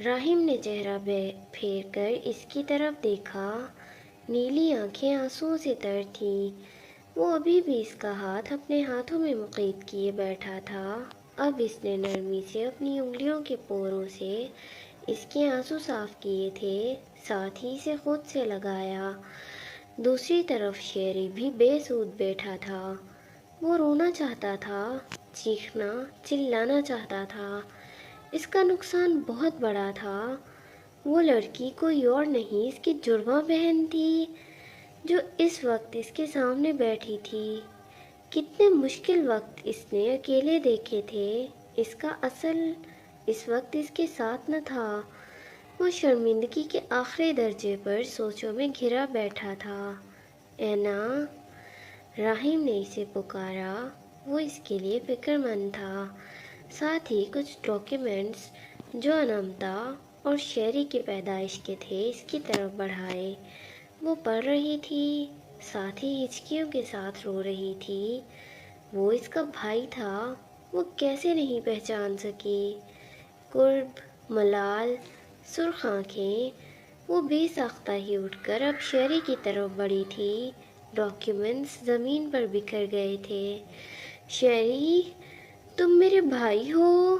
راہم نے چہرہ پھیر کر اس کی طرف دیکھا۔ نیلی آنکھیں آنسوؤں سے تر تھیں۔ وہ ابھی بھی اس کا ہاتھ اپنے ہاتھوں میں مقید کیے بیٹھا تھا۔ اب اس نے نرمی سے اپنی انگلیوں کے پوروں سے اس کے آنسو صاف کیے تھے، ساتھ ہی اسے خود سے لگایا۔ دوسری طرف شیری بھی بے سود بیٹھا تھا۔ وہ رونا چاہتا تھا، چیخنا، چلانا چاہتا تھا۔ اس کا نقصان بہت بڑا تھا۔ وہ لڑکی کوئی اور نہیں، اس کی جڑواں بہن تھی جو اس وقت اس کے سامنے بیٹھی تھی۔ کتنے مشکل وقت اس نے اکیلے دیکھے تھے۔ اس کا اصل اس وقت اس کے ساتھ نہ تھا۔ وہ شرمندگی کے آخری درجے پر سوچوں میں گھرا بیٹھا تھا۔ اینا، راہیم نے اسے پکارا۔ وہ اس کے لیے فکر مند تھا، ساتھ ہی کچھ ڈاکیومنٹس جو انامتا اور شیری کی پیدائش کے تھے اس کی طرف بڑھائے۔ وہ پڑھ رہی تھی، ساتھ ہی ہچکیوں کے ساتھ رو رہی تھی۔ وہ اس کا بھائی تھا، وہ کیسے نہیں پہچان سکی؟ قرب، ملال، سرخ آنکھیں۔ وہ بے ساختہ ہی اٹھ کر اب شیری کی طرف بڑھی تھی۔ ڈاکیومنٹس زمین پر بکھر گئے تھے۔ شیری، تم میرے بھائی ہو؟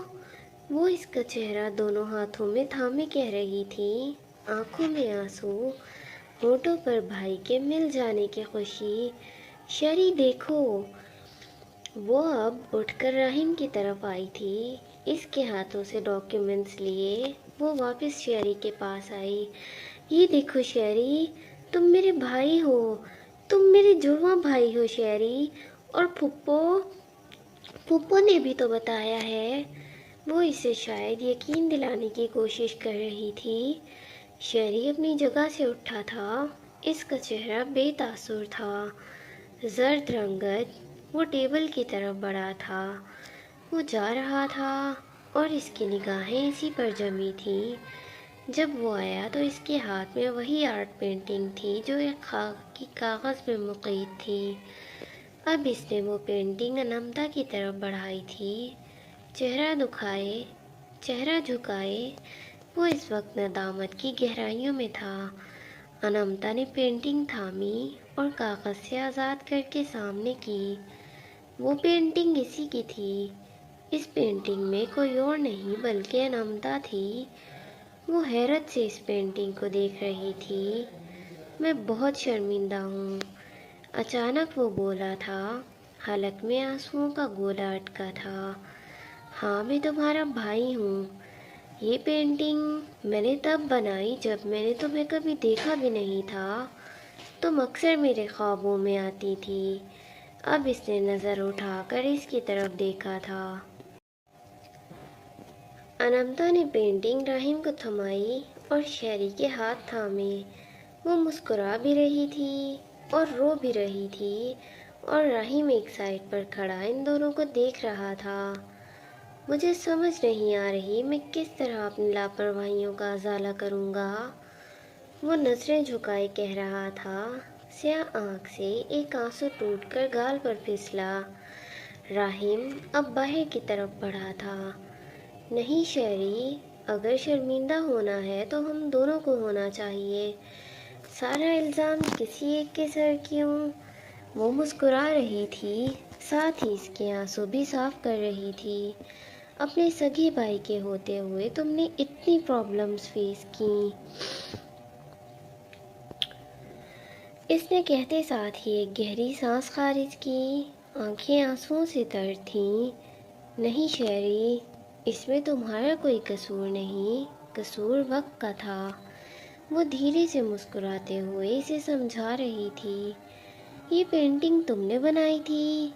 وہ اس کا چہرہ دونوں ہاتھوں میں تھامے کہہ رہی تھی، آنکھوں میں آنسو، ہونٹوں پر بھائی کے مل جانے کی خوشی۔ شیری دیکھو! وہ اب اٹھ کر راہیم کی طرف آئی تھی۔ اس کے ہاتھوں سے ڈاکیومنٹس لیے وہ واپس شیری کے پاس آئی۔ یہ دیکھو شیری، تم میرے بھائی ہو، تم میرے جڑواں بھائی ہو شیری، اور پھپھو نے بھی تو بتایا ہے۔ وہ اسے شاید یقین دلانے کی کوشش کر رہی تھی۔ شیری اپنی جگہ سے اٹھا تھا۔ اس کا چہرہ بے تاثر تھا، زرد رنگت۔ وہ ٹیبل کی طرف بڑھا تھا۔ وہ جا رہا تھا اور اس کی نگاہیں اسی پر جمی تھیں۔ جب وہ آیا تو اس کے ہاتھ میں وہی آرٹ پینٹنگ تھی جو ایک خاکی کاغذ میں مقید تھی۔ اب اس نے وہ پینٹنگ انامتا کی طرف بڑھائی تھی۔ چہرہ جھکائے وہ اس وقت ندامت کی گہرائیوں میں تھا۔ انامتا نے پینٹنگ تھامی اور کاغذ سے آزاد کر کے سامنے کی۔ وہ پینٹنگ اسی کی تھی۔ اس پینٹنگ میں کوئی اور نہیں بلکہ انامتا تھی۔ وہ حیرت سے اس پینٹنگ کو دیکھ رہی تھی۔ میں بہت شرمندہ ہوں، اچانک وہ بولا تھا۔ حلق میں آنسوؤں کا گولا اٹکا تھا۔ ہاں، میں تمہارا بھائی ہوں۔ یہ پینٹنگ میں نے تب بنائی جب میں نے تمہیں کبھی دیکھا بھی نہیں تھا۔ تم اکثر میرے خوابوں میں آتی تھی۔ اب اس نے نظر اٹھا کر اس کی طرف دیکھا تھا۔ انامتا نے پینٹنگ راہیم کو تھمائی اور شیری کے ہاتھ تھامے۔ وہ مسکرا بھی رہی تھی اور رو بھی رہی تھی، اور راہیم ایک سائڈ پر کھڑا ان دونوں کو دیکھ رہا تھا۔ مجھے سمجھ نہیں آ رہی میں کس طرح اپنی لاپرواہیوں کا ازالہ کروں گا، وہ نظریں جھکائے کہہ رہا تھا۔ سیاہ آنکھ سے ایک آنسو ٹوٹ کر گال پر پھسلا۔ راہیم اب باہر کی طرف بڑھا تھا۔ نہیں شیری، اگر شرمندہ ہونا ہے تو ہم دونوں کو ہونا چاہیے۔ سارا الزام کسی ایک کے سر کیوں؟ وہ مسکرا رہی تھی، ساتھ ہی اس کے آنسو بھی صاف کر رہی تھی۔ اپنے سگے بھائی کے ہوتے ہوئے تم نے اتنی پرابلمز فیس کی۔ اس نے کہتے ساتھ ہی ایک گہری سانس خارج کی۔ آنکھیں آنسوؤں سے تر تھیں۔ نہیں شیری، اس میں تمہارا کوئی قصور نہیں، قصور وقت کا تھا۔ وہ دھیرے سے مسکراتے ہوئے اسے سمجھا رہی تھی۔ یہ پینٹنگ تم نے بنائی تھی؟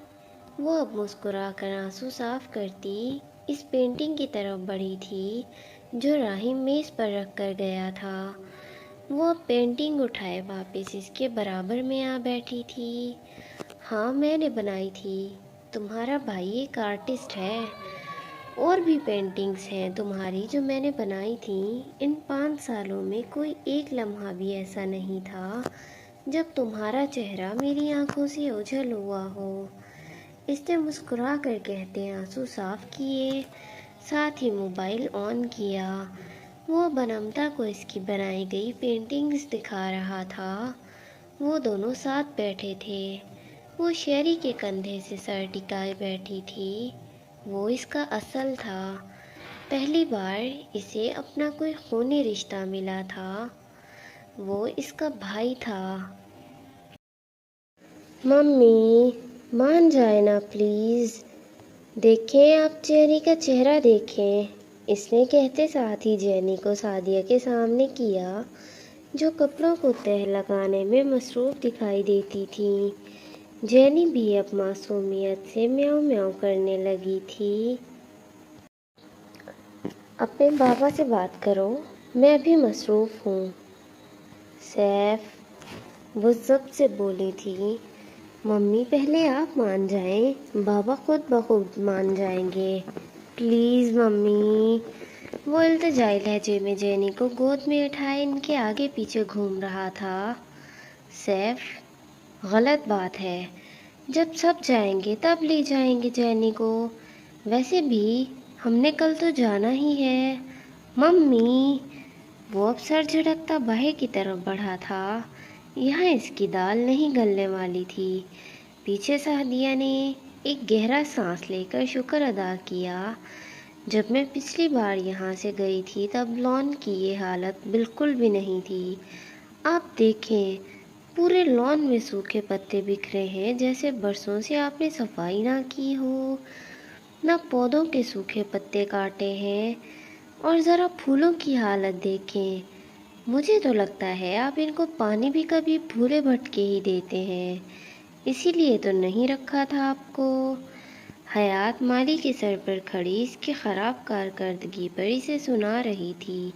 وہ اب مسکرا کر آنسو صاف کرتی اس پینٹنگ کی طرف بڑھی تھی جو راہیم میز پر رکھ کر گیا تھا۔ وہ اب پینٹنگ اٹھائے واپس اس کے برابر میں آ بیٹھی تھی۔ ہاں، میں نے بنائی تھی۔ تمہارا بھائی ایک آرٹسٹ ہے۔ اور بھی پینٹنگز ہیں تمہاری جو میں نے بنائی تھیں۔ ان 5 سالوں میں کوئی ایک لمحہ بھی ایسا نہیں تھا جب تمہارا چہرہ میری آنکھوں سے اوجھل ہوا ہو۔ اس نے مسکرا کر کہتے آنسو صاف کیے، ساتھ ہی موبائل آن کیا۔ وہ بنمتا کو اس کی بنائی گئی پینٹنگز دکھا رہا تھا۔ وہ دونوں ساتھ بیٹھے تھے۔ وہ شیری کے کندھے سے سر ٹکائے بیٹھی تھی۔ وہ اس کا اصل تھا۔ پہلی بار اسے اپنا کوئی خونی رشتہ ملا تھا۔ وہ اس کا بھائی تھا۔ ممی مان جائے نا پلیز۔ دیکھیں آپ جینی کا چہرہ دیکھیں، اس نے کہتے ساتھ ہی جینی کو سعدیہ کے سامنے کیا، جو کپڑوں کو تہہ لگانے میں مصروف دکھائی دیتی تھی۔ جینی بھی اب معصومیت سے میاؤں میاؤں کرنے لگی تھی۔ اپنے بابا سے بات کرو، میں ابھی مصروف ہوں۔ سیف، وہ ضبط سے بولی تھی۔ ممی پہلے آپ مان جائیں، بابا خود بخود مان جائیں گے، پلیز ممی۔ وہ التجائی لہجے میں جینی کو گود میں اٹھائے ان کے آگے پیچھے گھوم رہا تھا۔ سیف، غلط بات ہے، جب سب جائیں گے تب لے جائیں گے جینی کو، ویسے بھی ہم نے کل تو جانا ہی ہے۔ ممی، وہ اب سر جھٹکتا باہر کی طرف بڑھا تھا۔ یہاں اس کی دال نہیں گلنے والی تھی۔ پیچھے سعدیہ نے ایک گہرا سانس لے کر شکر ادا کیا۔ جب میں پچھلی بار یہاں سے گئی تھی تب لان کی یہ حالت بالکل بھی نہیں تھی۔ آپ دیکھیں، پورے لان میں سوکھے پتے بکھرے ہیں، جیسے برسوں سے آپ نے صفائی نہ کی ہو۔ نہ پودوں کے سوکھے پتے کاٹے ہیں، اور ذرا پھولوں کی حالت دیکھیں، مجھے تو لگتا ہے آپ ان کو پانی بھی کبھی بھولے بھٹکے ہی دیتے ہیں، اسی لیے تو نہیں رکھا تھا آپ کو۔ حیات مالی کے سر پر کھڑی اس کی خراب کارکردگی پر اسے سنا رہی تھی،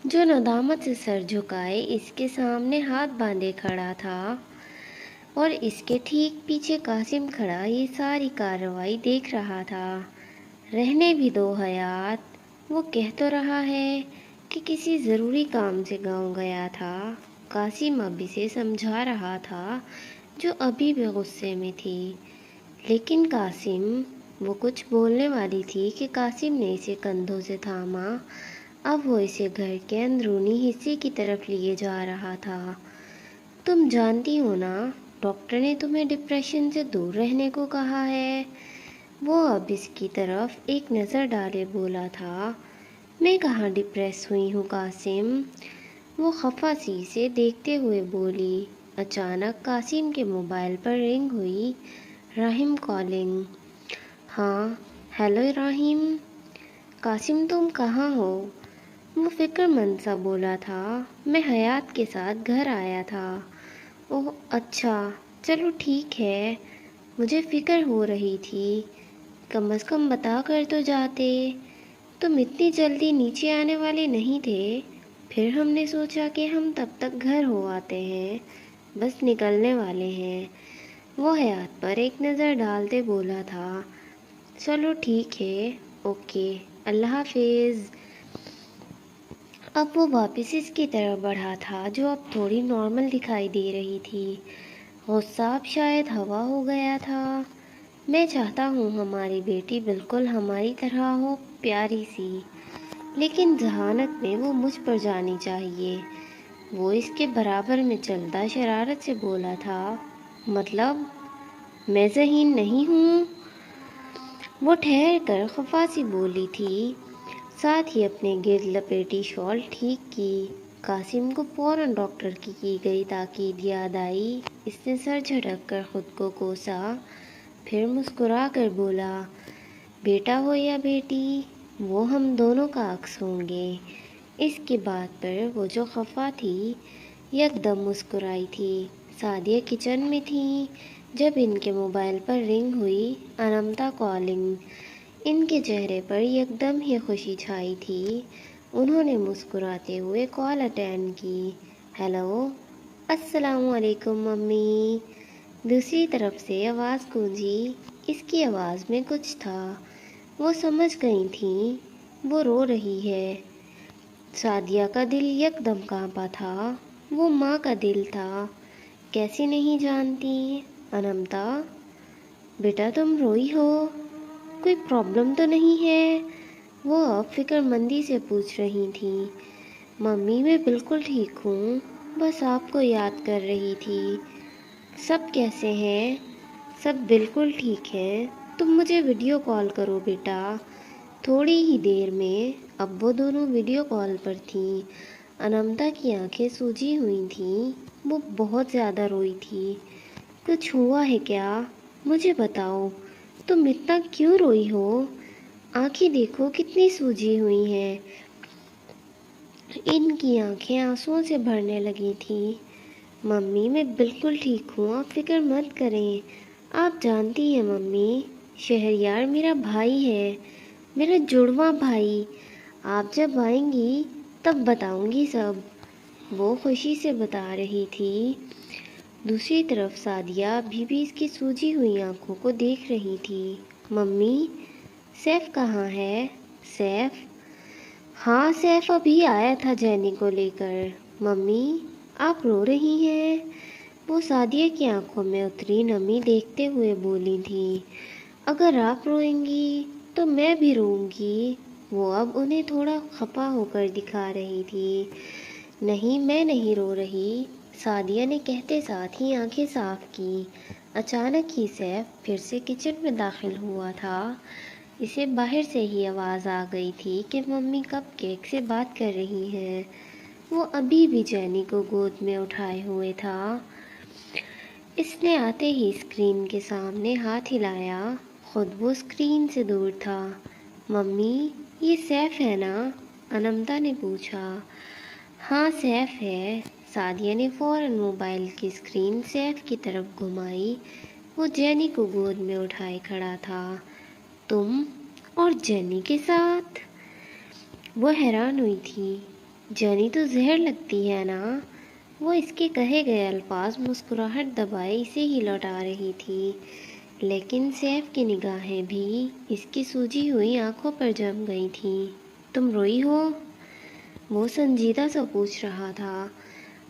جو ندامت سے سر جھکائے اس کے سامنے ہاتھ باندھے کھڑا تھا، اور اس کے ٹھیک پیچھے قاسم کھڑا یہ ساری کارروائی دیکھ رہا تھا۔ رہنے بھی دو حیات، وہ کہہ تو رہا ہے کہ کسی ضروری کام سے گاؤں گیا تھا۔ قاسم اب اسے سمجھا رہا تھا، جو ابھی بھی غصے میں تھی۔ لیکن قاسم، وہ کچھ بولنے والی تھی کہ قاسم نے اسے کندھوں سے تھاما۔ اب وہ اسے گھر کے اندرونی حصے کی طرف لیے جا رہا تھا۔ تم جانتی ہو نا، ڈاکٹر نے تمہیں ڈپریشن سے دور رہنے کو کہا ہے۔ وہ اب اس کی طرف ایک نظر ڈالے بولا تھا۔ میں کہاں ڈپریس ہوئی ہوں قاسم، وہ خفا سی سے دیکھتے ہوئے بولی۔ اچانک قاسم کے موبائل پر رنگ ہوئی۔ راہم کالنگ۔ ہاں، ہیلو راہم۔ قاسم تم کہاں ہو؟ وہ فکر مند سا بولا تھا۔ میں حیات کے ساتھ گھر آیا تھا۔ اوہ اچھا، چلو ٹھیک ہے، مجھے فکر ہو رہی تھی، کم از کم بتا کر تو جاتے، تم اتنی جلدی نیچے آنے والے نہیں تھے، پھر ہم نے سوچا کہ ہم تب تک گھر ہو آتے ہیں، بس نکلنے والے ہیں۔ وہ حیات پر ایک نظر ڈالتے بولا تھا۔ چلو ٹھیک ہے، اوکے، اللہ حافظ۔ اب وہ واپس اس کی طرف بڑھا تھا، جو اب تھوڑی نارمل دکھائی دے رہی تھی۔ غصہ اب شاید ہوا ہو گیا تھا۔ میں چاہتا ہوں ہماری بیٹی بالکل ہماری طرح ہو، پیاری سی، لیکن ذہانت میں وہ مجھ پر جانی چاہیے۔ وہ اس کے برابر میں چلتا شرارت سے بولا تھا۔ مطلب میں ذہین نہیں ہوں؟ وہ ٹھہر کر خفا سی بولی تھی، ساتھ ہی اپنے گرد لپیٹی شال ٹھیک کی۔ قاسم کو فوراً ڈاکٹر کی گئی تاکید یاد آئی۔ اس نے سر جھٹک کر خود کو کوسا، پھر مسکرا کر بولا، بیٹا ہو یا بیٹی، وہ ہم دونوں کا عکس ہوں گے۔ اس کی بات پر وہ جو خفا تھی، یکدم مسکرائی تھی۔ سعدیہ کچن میں تھی جب ان کے موبائل پر رنگ ہوئی۔ انمتا کالنگ۔ ان کے چہرے پر یکدم ہی خوشی چھائی تھی۔ انہوں نے مسکراتے ہوئے کال اٹینڈ کی۔ ہیلو، السلام علیکم ممی۔ دوسری طرف سے آواز گونجی۔ اس کی آواز میں کچھ تھا، وہ سمجھ گئی تھیں وہ رو رہی ہے۔ سعدیہ کا دل یکدم کانپا تھا، وہ ماں کا دل تھا، کیسی نہیں جانتی۔ انمتا، بیٹا تم روئی ہو، کوئی پرابلم تو نہیں ہے؟ وہ اب فکرمندی سے پوچھ رہی تھی۔ ممی میں بالکل ٹھیک ہوں، بس آپ کو یاد کر رہی تھی۔ سب کیسے ہیں؟ سب بالکل ٹھیک ہیں، تم مجھے ویڈیو کال کرو بیٹا۔ تھوڑی ہی دیر میں اب وہ دونوں ویڈیو کال پر تھیں۔ انمتا کی آنکھیں سوجی ہوئی تھیں، وہ بہت زیادہ روئی تھی۔ کچھ ہوا ہے کیا؟ مجھے بتاؤ، تم اتنا کیوں روئی ہو؟ آنکھیں دیکھو کتنی سوجی ہوئی ہیں۔ ان کی آنکھیں آنسوؤں سے بھرنے لگی تھیں۔ ممی میں بالکل ٹھیک ہوں، آپ فکر مت کریں۔ آپ جانتی ہیں ممی، شہریار میرا بھائی ہے، میرا جڑواں بھائی۔ آپ جب آئیں گی تب بتاؤں گی سب، وہ خوشی سے بتا رہی تھی۔ دوسری طرف سعدیہ ابھی بھی اس کی سوجی ہوئی آنکھوں کو دیکھ رہی تھی۔ ممی، سیف کہاں ہے؟ سیف؟ ہاں، سیف ابھی آیا تھا جینی کو لے کر۔ ممی، آپ رو رہی ہیں؟ وہ سعدیہ کی آنکھوں میں اتری نمی دیکھتے ہوئے بولی تھی۔ اگر آپ روئیں گی تو میں بھی روں گی۔ وہ اب انہیں تھوڑا خفا ہو کر دکھا رہی تھی۔ نہیں، میں نہیں رو رہی، سعدیہ نے کہتے ساتھ ہی آنکھیں صاف کی۔ اچانک ہی سیف پھر سے کچن میں داخل ہوا تھا۔ اسے باہر سے ہی آواز آ گئی تھی کہ ممی کپ کیک سے بات کر رہی ہیں۔ وہ ابھی بھی جینی کو گود میں اٹھائے ہوئے تھا۔ اس نے آتے ہی اسکرین کے سامنے ہاتھ ہلایا، خود وہ اسکرین سے دور تھا۔ ممی، یہ سیف ہے نا؟ انمتا نے پوچھا۔ ہاں سیف ہے، سعدیہ نے فوراً موبائل کی اسکرین سیف کی طرف گھمائی۔ وہ جینی کو گود میں اٹھائے کھڑا تھا۔ تم اور جینی کے ساتھ؟ وہ حیران ہوئی تھی۔ جینی تو زہر لگتی ہے نا؟ وہ اس کے کہے گئے الفاظ مسکراہٹ دبائے اسے ہی لوٹا رہی تھی، لیکن سیف کی نگاہیں بھی اس کی سوجی ہوئی آنکھوں پر جم گئی تھیں۔ تم روئی ہو؟ وہ سنجیدہ سا پوچھ رہا تھا۔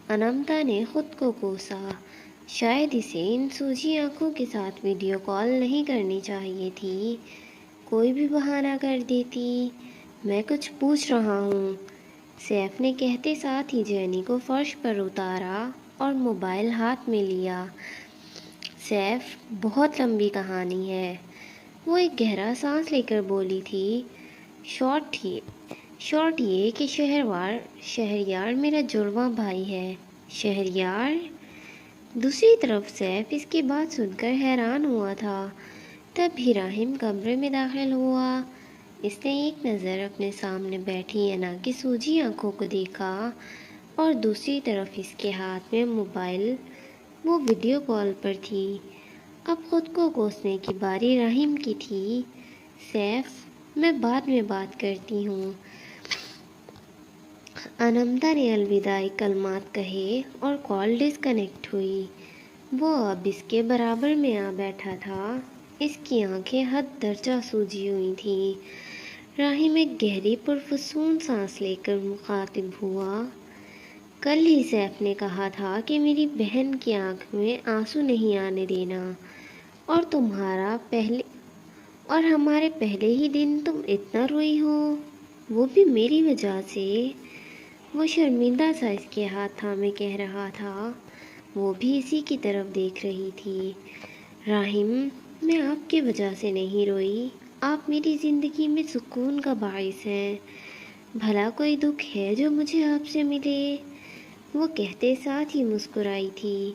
انمتا نے خود کو کوسا، شاید اسے ان سوجی آنکھوں کے ساتھ ویڈیو کال نہیں کرنی چاہیے تھی، کوئی بھی بہانہ کر دیتی۔ میں کچھ پوچھ رہا ہوں، سیف نے کہتے ساتھ ہی جینی کو فرش پر اتارا اور موبائل ہاتھ میں لیا۔ سیف، بہت لمبی کہانی ہے، وہ ایک گہرا سانس لے کر بولی تھی۔ شارٹ یہ کہ شہریار میرا جڑواں بھائی ہے۔ شہریار؟ دوسری طرف سیف اس کی بات سن کر حیران ہوا تھا۔ تبھی راہم کمرے میں داخل ہوا۔ اس نے ایک نظر اپنے سامنے بیٹھی انا کی سوجی آنکھوں کو دیکھا اور دوسری طرف اس کے ہاتھ میں موبائل، وہ ویڈیو کال پر تھی۔ اب خود کو کوسنے کی باری راہم کی تھی۔ سیف، میں بعد میں بات کرتی ہوں۔ انمتا نے الوداعی کلمات کہے اور کال ڈسکنیکٹ ہوئی۔ وہ اب اس کے برابر میں آ بیٹھا تھا، اس کی آنکھیں حد درجہ سوجی ہوئی تھیں۔ راہم ایک گہری پرفسون سانس لے کر مخاطب ہوا۔ کل ہی سیف نے کہا تھا کہ میری بہن کی آنکھ میں آنسو نہیں آنے دینا، اور ہمارے پہلے ہی دن تم اتنا روئی ہو، وہ بھی میری وجہ سے۔ وہ شرمندہ سا اس کے ہاتھ تھامے کہہ رہا تھا، وہ بھی اسی کی طرف دیکھ رہی تھی۔ راہم، میں آپ کی وجہ سے نہیں روئی، آپ میری زندگی میں سکون کا باعث ہیں۔ بھلا کوئی دکھ ہے جو مجھے آپ سے ملے؟ وہ کہتے ساتھ ہی مسکرائی تھی۔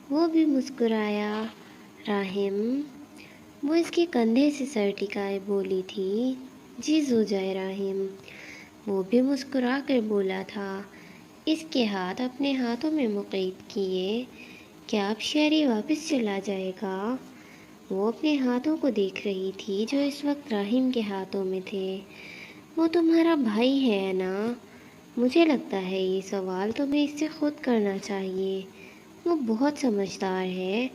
وہ بھی مسکرایا۔ راہم، وہ اس کے کندھے سے سر ٹکائے بولی تھی۔ جی ہو جائے راہم، وہ بھی مسکرا کر بولا تھا۔ اس کے ہاتھ اپنے ہاتھوں میں مقید کیے۔ کیا اب شہری واپس چلا جائے گا؟ وہ اپنے ہاتھوں کو دیکھ رہی تھی جو اس وقت راہم کے ہاتھوں میں تھے۔ وہ تمہارا بھائی ہے نا؟ مجھے لگتا ہے یہ سوال تمہیں اس سے خود کرنا چاہیے۔ وہ بہت سمجھدار ہے،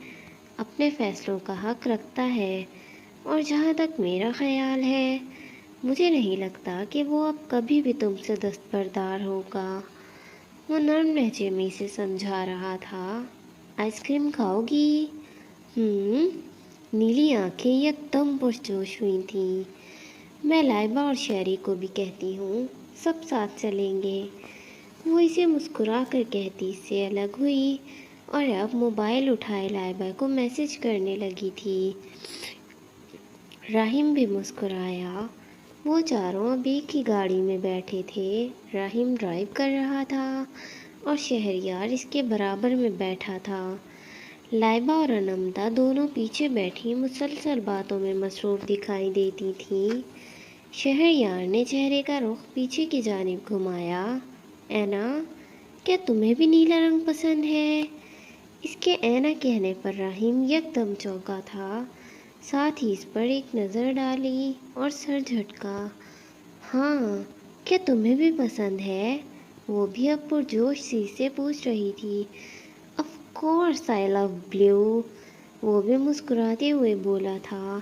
اپنے فیصلوں کا حق رکھتا ہے، اور جہاں تک میرا خیال ہے، مجھے نہیں لگتا کہ وہ اب کبھی بھی تم سے دستبردار ہوگا۔ وہ نرم لہجے میں اسے سمجھا رہا تھا۔ آئس کریم کھاؤ گی؟ نیلی آنکھیں یکدم پرجوش ہوئی تھیں۔ میں لائبہ اور شہری کو بھی کہتی ہوں، سب ساتھ چلیں گے۔ وہ اسے مسکرا کر کہتی سے الگ ہوئی اور اب موبائل اٹھائے لائبہ کو میسج کرنے لگی تھی۔ راہیم بھی مسکرایا۔ وہ چاروں اب ایک ہی گاڑی میں بیٹھے تھے۔ راہیم ڈرائیو کر رہا تھا اور شہریار اس کے برابر میں بیٹھا تھا۔ لائبہ اور انمتا دونوں پیچھے بیٹھی مسلسل باتوں میں مصروف دکھائی دیتی تھیں۔ شہریار نے چہرے کا رخ پیچھے کی جانب گھمایا۔ اینا، کیا تمہیں بھی نیلا رنگ پسند ہے؟ اس کے اینا کہنے پر راہیم یکدم چونکا تھا، ساتھ ہی اس پر ایک نظر ڈالی اور سر جھٹکا۔ ہاں، کیا تمہیں بھی پسند ہے؟ وہ بھی اب پرجوش سی سے پوچھ رہی تھی۔ Of course I love blue, وہ بھی مسکراتے ہوئے بولا تھا۔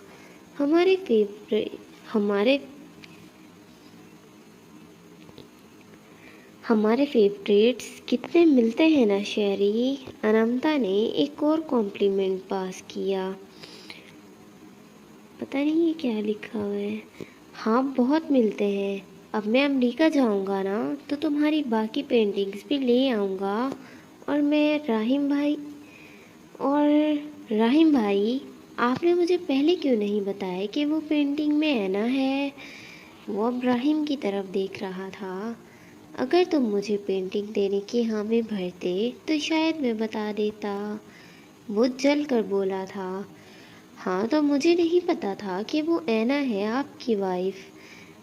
ہمارے فیوریٹس کتنے ملتے ہیں نا شہری؟ انمتا نے ایک اور کمپلیمنٹ پاس کیا۔ پتہ نہیں یہ کیا لکھا ہوا ہے۔ ہاں، بہت ملتے ہیں۔ اب میں امریکہ جاؤں گا نا تو تمہاری باقی پینٹنگز بھی لے آؤں گا۔ اور راہیم بھائی، آپ نے مجھے پہلے کیوں نہیں بتایا کہ وہ پینٹنگ میں اینا ہے؟ وہ اب راہیم کی طرف دیکھ رہا تھا۔ اگر تم مجھے پینٹنگ دینے کی حامی بھرتے تو شاید میں بتا دیتا، وہ جل کر بولا تھا۔ ہاں، تو مجھے نہیں پتا تھا کہ وہ اینا ہے آپ کی وائف۔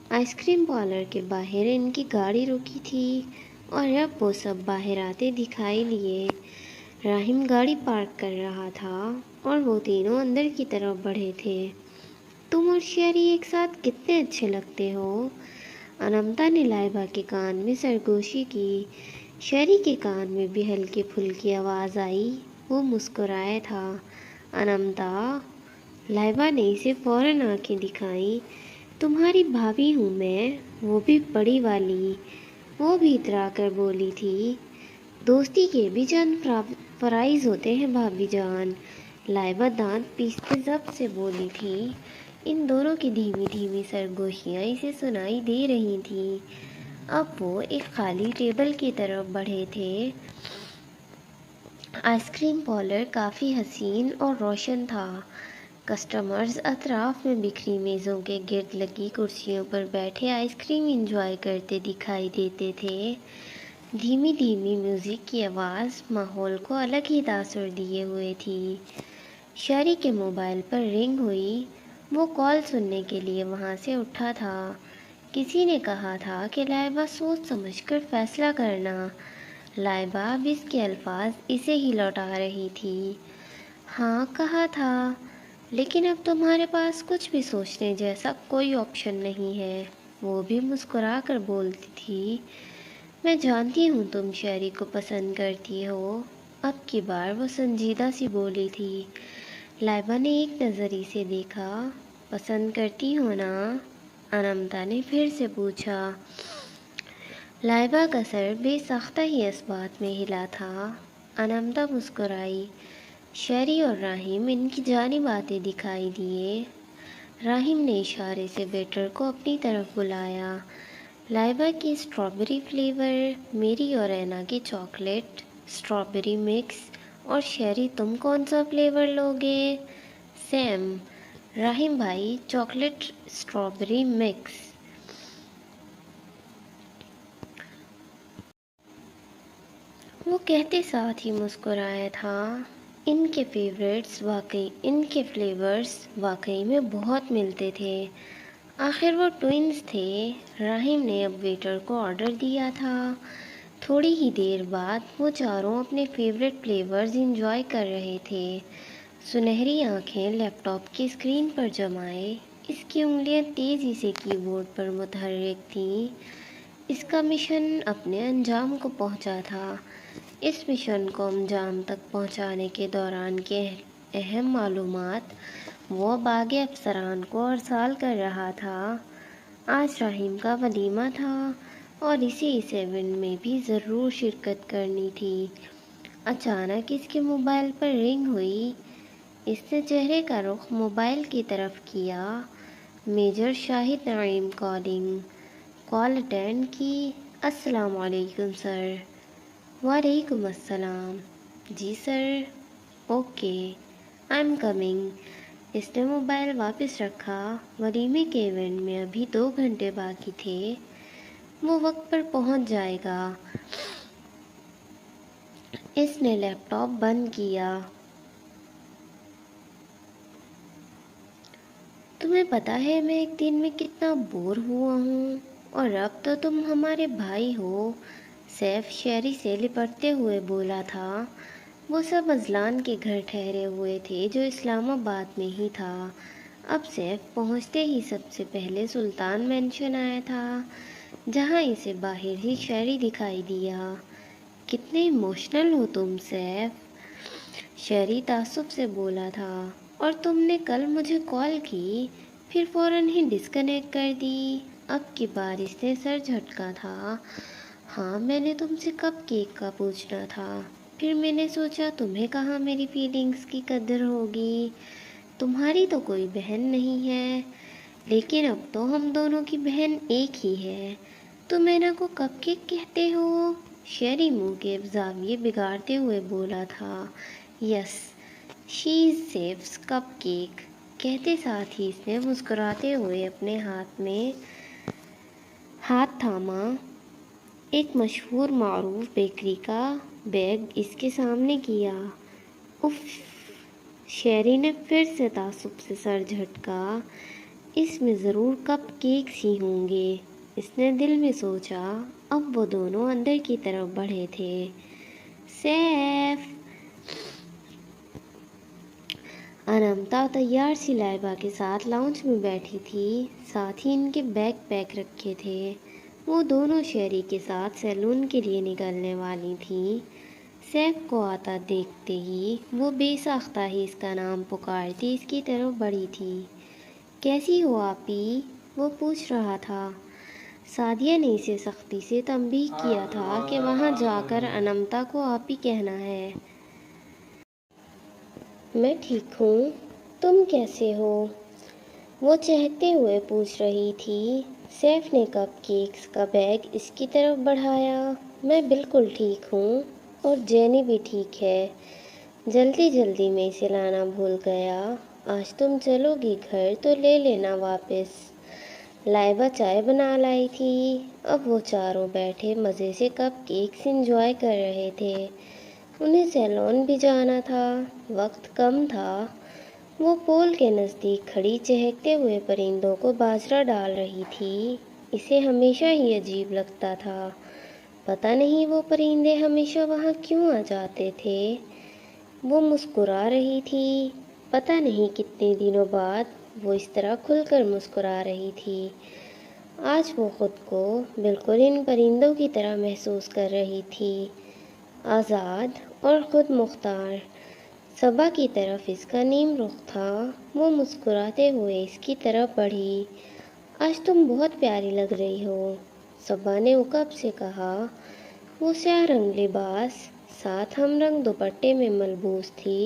آئس کریم پارلر کے باہر ان کی گاڑی رکی تھی اور اب وہ سب باہر آتے دکھائی دیے۔ راہیم گاڑی پارک کر رہا تھا اور وہ تینوں اندر کی طرف بڑھے تھے۔ تم اور شہری ایک ساتھ کتنے اچھے لگتے ہو۔ انمتا نے لائبہ کے کان میں سرگوشی کی۔ شہری کے کان میں بھی ہلکی پھلکی آواز آئی۔ وہ مسکرایا تھا۔ انمتا، لائبہ نے اسے فوراً آنکھیں دکھائیں۔ تمہاری بھابھی ہوں میں، وہ بھی بڑی والی، وہ بھی اترا کر بولی تھی۔ دوستی کے بھی چند فرائض ہوتے ہیں بھابھی جان، لائبہ دانت پیستے ضبط سے بولی تھی۔ ان دونوں کی دھیمی دھیمی سرگوشیاں اسے سنائی دے رہی تھیں۔ اب وہ ایک خالی ٹیبل کی طرف بڑھے تھے۔ آئس کریم پارلر کافی حسین اور روشن تھا۔ کسٹمرز اطراف میں بکھری میزوں کے گرد لگی کرسیوں پر بیٹھے آئس کریم انجوائے کرتے دکھائی دیتے تھے۔ دھیمی دھیمی میوزک کی آواز ماحول کو الگ ہی تاثر دیے ہوئے تھی۔ شہری کے موبائل پر رنگ ہوئی۔ وہ کال سننے کے لیے وہاں سے اٹھا تھا۔ کسی نے کہا تھا کہ لائبہ سوچ سمجھ کر فیصلہ کرنا۔ لائبہ اب اس کے الفاظ اسے ہی لوٹا رہی تھی۔ ہاں، کہا تھا، لیکن اب تمہارے پاس کچھ بھی سوچنے جیسا کوئی آپشن نہیں ہے، وہ بھی مسکرا کر بولتی تھی۔ میں جانتی ہوں تم شہری کو پسند کرتی ہو، اب کی بار وہ سنجیدہ سی بولی تھی۔ لائبہ نے ایک نظر اسے دیکھا۔ پسند کرتی ہو نا؟ انمتا نے پھر سے پوچھا۔ لائبہ کا سر بے ساختہ ہی اس بات میں ہلا تھا۔ انمتا مسکرائی۔ شہری اور راہیم ان کی جانب آتے دکھائی دیے۔ راہیم نے اشارے سے ویٹر کو اپنی طرف بلایا۔ لائبہ کی اسٹرابیری فلیور، میری اور اینا کی چاکلیٹ اسٹرابیری مکس، اور شہری تم کون سا فلیور لوگے؟ سیم، راہیم بھائی، چاکلیٹ اسٹرابیری مکس۔ وہ کہتے ساتھ ہی مسکرایا تھا۔ ان کے فلیورز واقعی میں بہت ملتے تھے۔ آخر وہ ٹوئنز تھے۔ راہیم نے اب ویٹر کو آرڈر دیا تھا۔ تھوڑی ہی دیر بعد وہ چاروں اپنے فیوریٹ فلیورز انجوائے کر رہے تھے۔ سنہری آنکھیں لیپ ٹاپ کی اسکرین پر جمائے، اس کی انگلیاں تیزی سے کی بورڈ پر متحرک تھیں۔ اس کا مشن اپنے انجام کو پہنچا تھا۔ اس مشن کو انجام تک پہنچانے کے دوران کے اہم معلومات وہ اب آگے افسران کو ارسال کر رہا تھا۔ آج راہیم کا ولیمہ تھا اور اسے اس ایونٹ میں بھی ضرور شرکت کرنی تھی۔ اچانک اس کے موبائل پر رنگ ہوئی۔ اس نے چہرے کا رخ موبائل کی طرف کیا۔ Major Shahid Naeem calling. Call attend کی۔ السلام علیکم سر۔ وعلیکم السلام۔ جی sir. Okay, I am coming. اس نے موبائل واپس رکھا۔ ولیمے کے ایونٹ میں ابھی 2 گھنٹے باقی تھے، وہ وقت پر پہنچ جائے گا۔ اس نے لیپ ٹاپ بند کیا۔ تمہیں پتا ہے میں ایک دن میں کتنا بور ہوا ہوں، اور اب تو تم ہمارے بھائی ہو، سیف شہری سے لپٹتے ہوئے بولا تھا۔ وہ سب اذلان کے گھر ٹھہرے ہوئے تھے جو اسلام آباد میں ہی تھا۔ اب سیف پہنچتے ہی سب سے پہلے سلطان مینشن آیا تھا، جہاں اسے باہر ہی شہری دکھائی دیا۔ کتنے ایموشنل ہو تم سیف، شہری تعصب سے بولا تھا۔ اور تم نے کل مجھے کال کی، پھر فوراً ہی ڈسکنیکٹ کر دی۔ اب کی بار اس نے سر جھٹکا تھا۔ ہاں، میں نے تم سے کپ کیک کا پوچھنا تھا، پھر میں نے سوچا تمہیں کہاں میری فیلنگز کی قدر ہوگی، تمہاری تو کوئی بہن نہیں ہے، لیکن اب تو ہم دونوں کی بہن ایک ہی ہے۔ تم اینا کو کپ کیک کہتے ہو؟ شہری منہ کے زاویے بگاڑتے ہوئے بولا تھا۔ یس، شی از سیف's کپ کیک، کہتے ساتھ ہی اس نے مسکراتے ہوئے اپنے ہاتھ تھاما۔ ایک مشہور معروف بیکری کا بیگ اس کے سامنے کیا۔ اف، شہری نے پھر سے تعصب سے سر جھٹکا۔ اس میں ضرور کپ کیکس ہی ہوں گے، اس نے دل میں سوچا۔ اب وہ دونوں اندر کی طرف بڑھے تھے۔ سیف، انمتا تیار سی لائبہ کے ساتھ لاؤنج میں بیٹھی تھی، ساتھ ہی ان کے بیگ پیک رکھے تھے۔ وہ دونوں شہری کے ساتھ سیلون کے لیے نکلنے والی تھیں۔ سیف کو آتا دیکھتے ہی وہ بے ساختہ ہی اس کا نام پکارتی اس کی طرف بڑھی تھی۔ کیسی ہو آپی؟ وہ پوچھ رہا تھا۔ سعدیہ نے اسے سختی سے تنبیہ کیا تھا کہ وہاں جا کر انمتا کو آپی کہنا ہے۔ میں ٹھیک ہوں، تم کیسے ہو؟ وہ چہکتے ہوئے پوچھ رہی تھی۔ سیف نے کپ کیکس کا بیگ اس کی طرف بڑھایا۔ میں بالکل ٹھیک ہوں، اور جینی بھی ٹھیک ہے، جلدی میں اسے لانا بھول گیا۔ آج تم چلو گی گھر تو لے لینا واپس، لائبہ چائے بنا لائی تھی۔ اب وہ چاروں بیٹھے مزے سے کپ کیکس انجوائے کر رہے تھے۔ انہیں سیلون بھی جانا تھا، وقت کم تھا۔ وہ پول کے نزدیک کھڑی چہکتے ہوئے پرندوں کو باجرہ ڈال رہی تھی۔ اسے ہمیشہ ہی عجیب لگتا تھا، پتہ نہیں وہ پرندے ہمیشہ وہاں کیوں آ جاتے تھے۔ وہ مسکرا رہی تھی، پتہ نہیں کتنے دنوں بعد وہ اس طرح کھل کر مسکرا رہی تھی۔ آج وہ خود کو بالکل ان پرندوں کی طرح محسوس کر رہی تھی، آزاد اور خود مختار۔ صبا کی طرف اس کا نیم رخ تھا۔ وہ مسکراتے ہوئے اس کی طرف بڑھی۔ آج تم بہت پیاری لگ رہی ہو، صبا نے عقب سے کہا۔ وہ سیاہ رنگ لباس ساتھ ہم رنگ دوپٹے میں ملبوس تھی،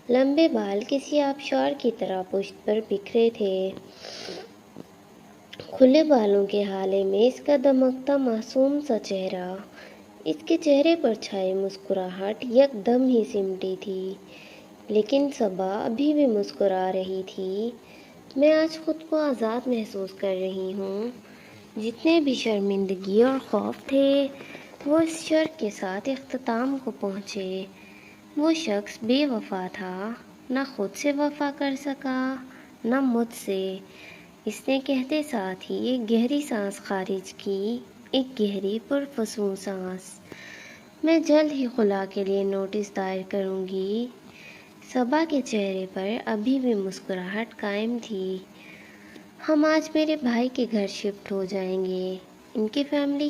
لمبے بال کسی آبشار کی طرح پشت پر بکھرے تھے۔ کھلے بالوں کے ہالے میں اس کا دمکتا معصوم سا چہرہ، اس کے چہرے پر چھائی مسکراہٹ یک دم ہی سمٹی تھی۔ لیکن صبا ابھی بھی مسکرا رہی تھی۔ میں آج خود کو آزاد محسوس کر رہی ہوں۔ جتنے بھی شرمندگی اور خوف تھے وہ اس شرط کے ساتھ اختتام کو پہنچے۔ وہ شخص بے وفا تھا، نہ خود سے وفا کر سکا نہ مجھ سے، اس نے کہتے ساتھ ہی ایک گہری سانس خارج کی، ایک گہری پرفسوں سانس۔ میں جلد ہی خلا کے لیے نوٹس دائر کروں گی۔ صبا کے چہرے پر ابھی بھی مسکراہٹ قائم تھی۔ ہم آج میرے بھائی کے گھر شفٹ ہو جائیں گے، ان کی فیملی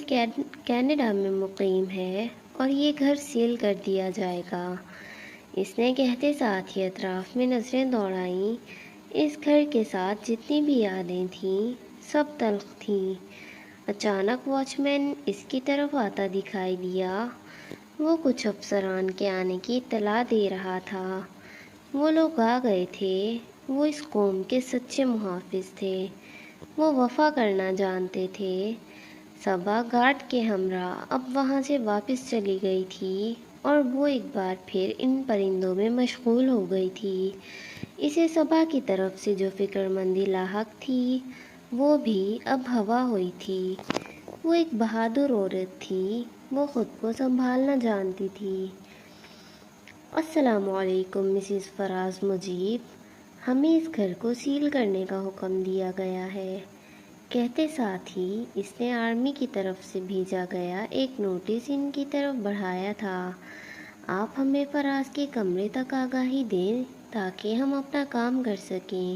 کینیڈا میں مقیم ہے، اور یہ گھر سیل کر دیا جائے گا۔ اس نے کہتے ساتھ ہی اطراف میں نظریں دوڑائیں۔ اس گھر کے ساتھ جتنی بھی یادیں تھیں سب تلخ تھیں۔ اچانک واچ مین اس کی طرف آتا دکھائی دیا۔ وہ کچھ افسران کے آنے کی اطلاع دے رہا تھا۔ وہ لوگ آ گئے تھے۔ وہ اس قوم کے سچے محافظ تھے، وہ وفا کرنا جانتے تھے۔ صبا گارڈ کے ہمراہ اب وہاں سے واپس چلی گئی تھی اور وہ ایک بار پھر ان پرندوں میں مشغول ہو گئی تھی۔ اسے صبا کی طرف سے جو فکر مندی لاحق تھی وہ بھی اب ہوا ہوئی تھی۔ وہ ایک بہادر عورت تھی، وہ خود کو سنبھالنا جانتی تھی۔ السلام علیکم مسز فراز مجیب، ہمیں اس گھر کو سیل کرنے کا حکم دیا گیا ہے، کہتے ساتھ ہی اس نے آرمی کی طرف سے بھیجا گیا ایک نوٹس ان کی طرف بڑھایا تھا۔ آپ ہمیں فراز کے کمرے تک آگاہی دیں تاکہ ہم اپنا کام کر سکیں۔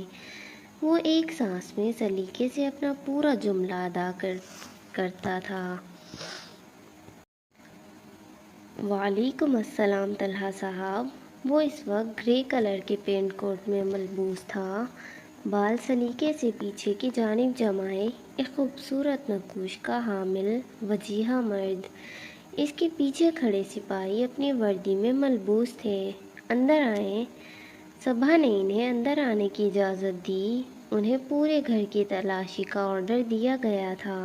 وہ ایک سانس میں سلیقے سے اپنا پورا جملہ ادا کرتا تھا۔ وعلیکم السلام طلحہ صاحب۔ وہ اس وقت گرے کلر کے پینٹ کوٹ میں ملبوس تھا، بال سلیقے سے پیچھے کی جانب جمائے، ایک خوبصورت نقوش کا حامل وجیہہ مرد۔ اس کے پیچھے کھڑے سپاہی اپنی وردی میں ملبوس تھے۔ اندر آئیں۔ صبا نے انہیں اندر آنے کی اجازت دی۔ انہیں پورے گھر کی تلاشی کا آرڈر دیا گیا تھا۔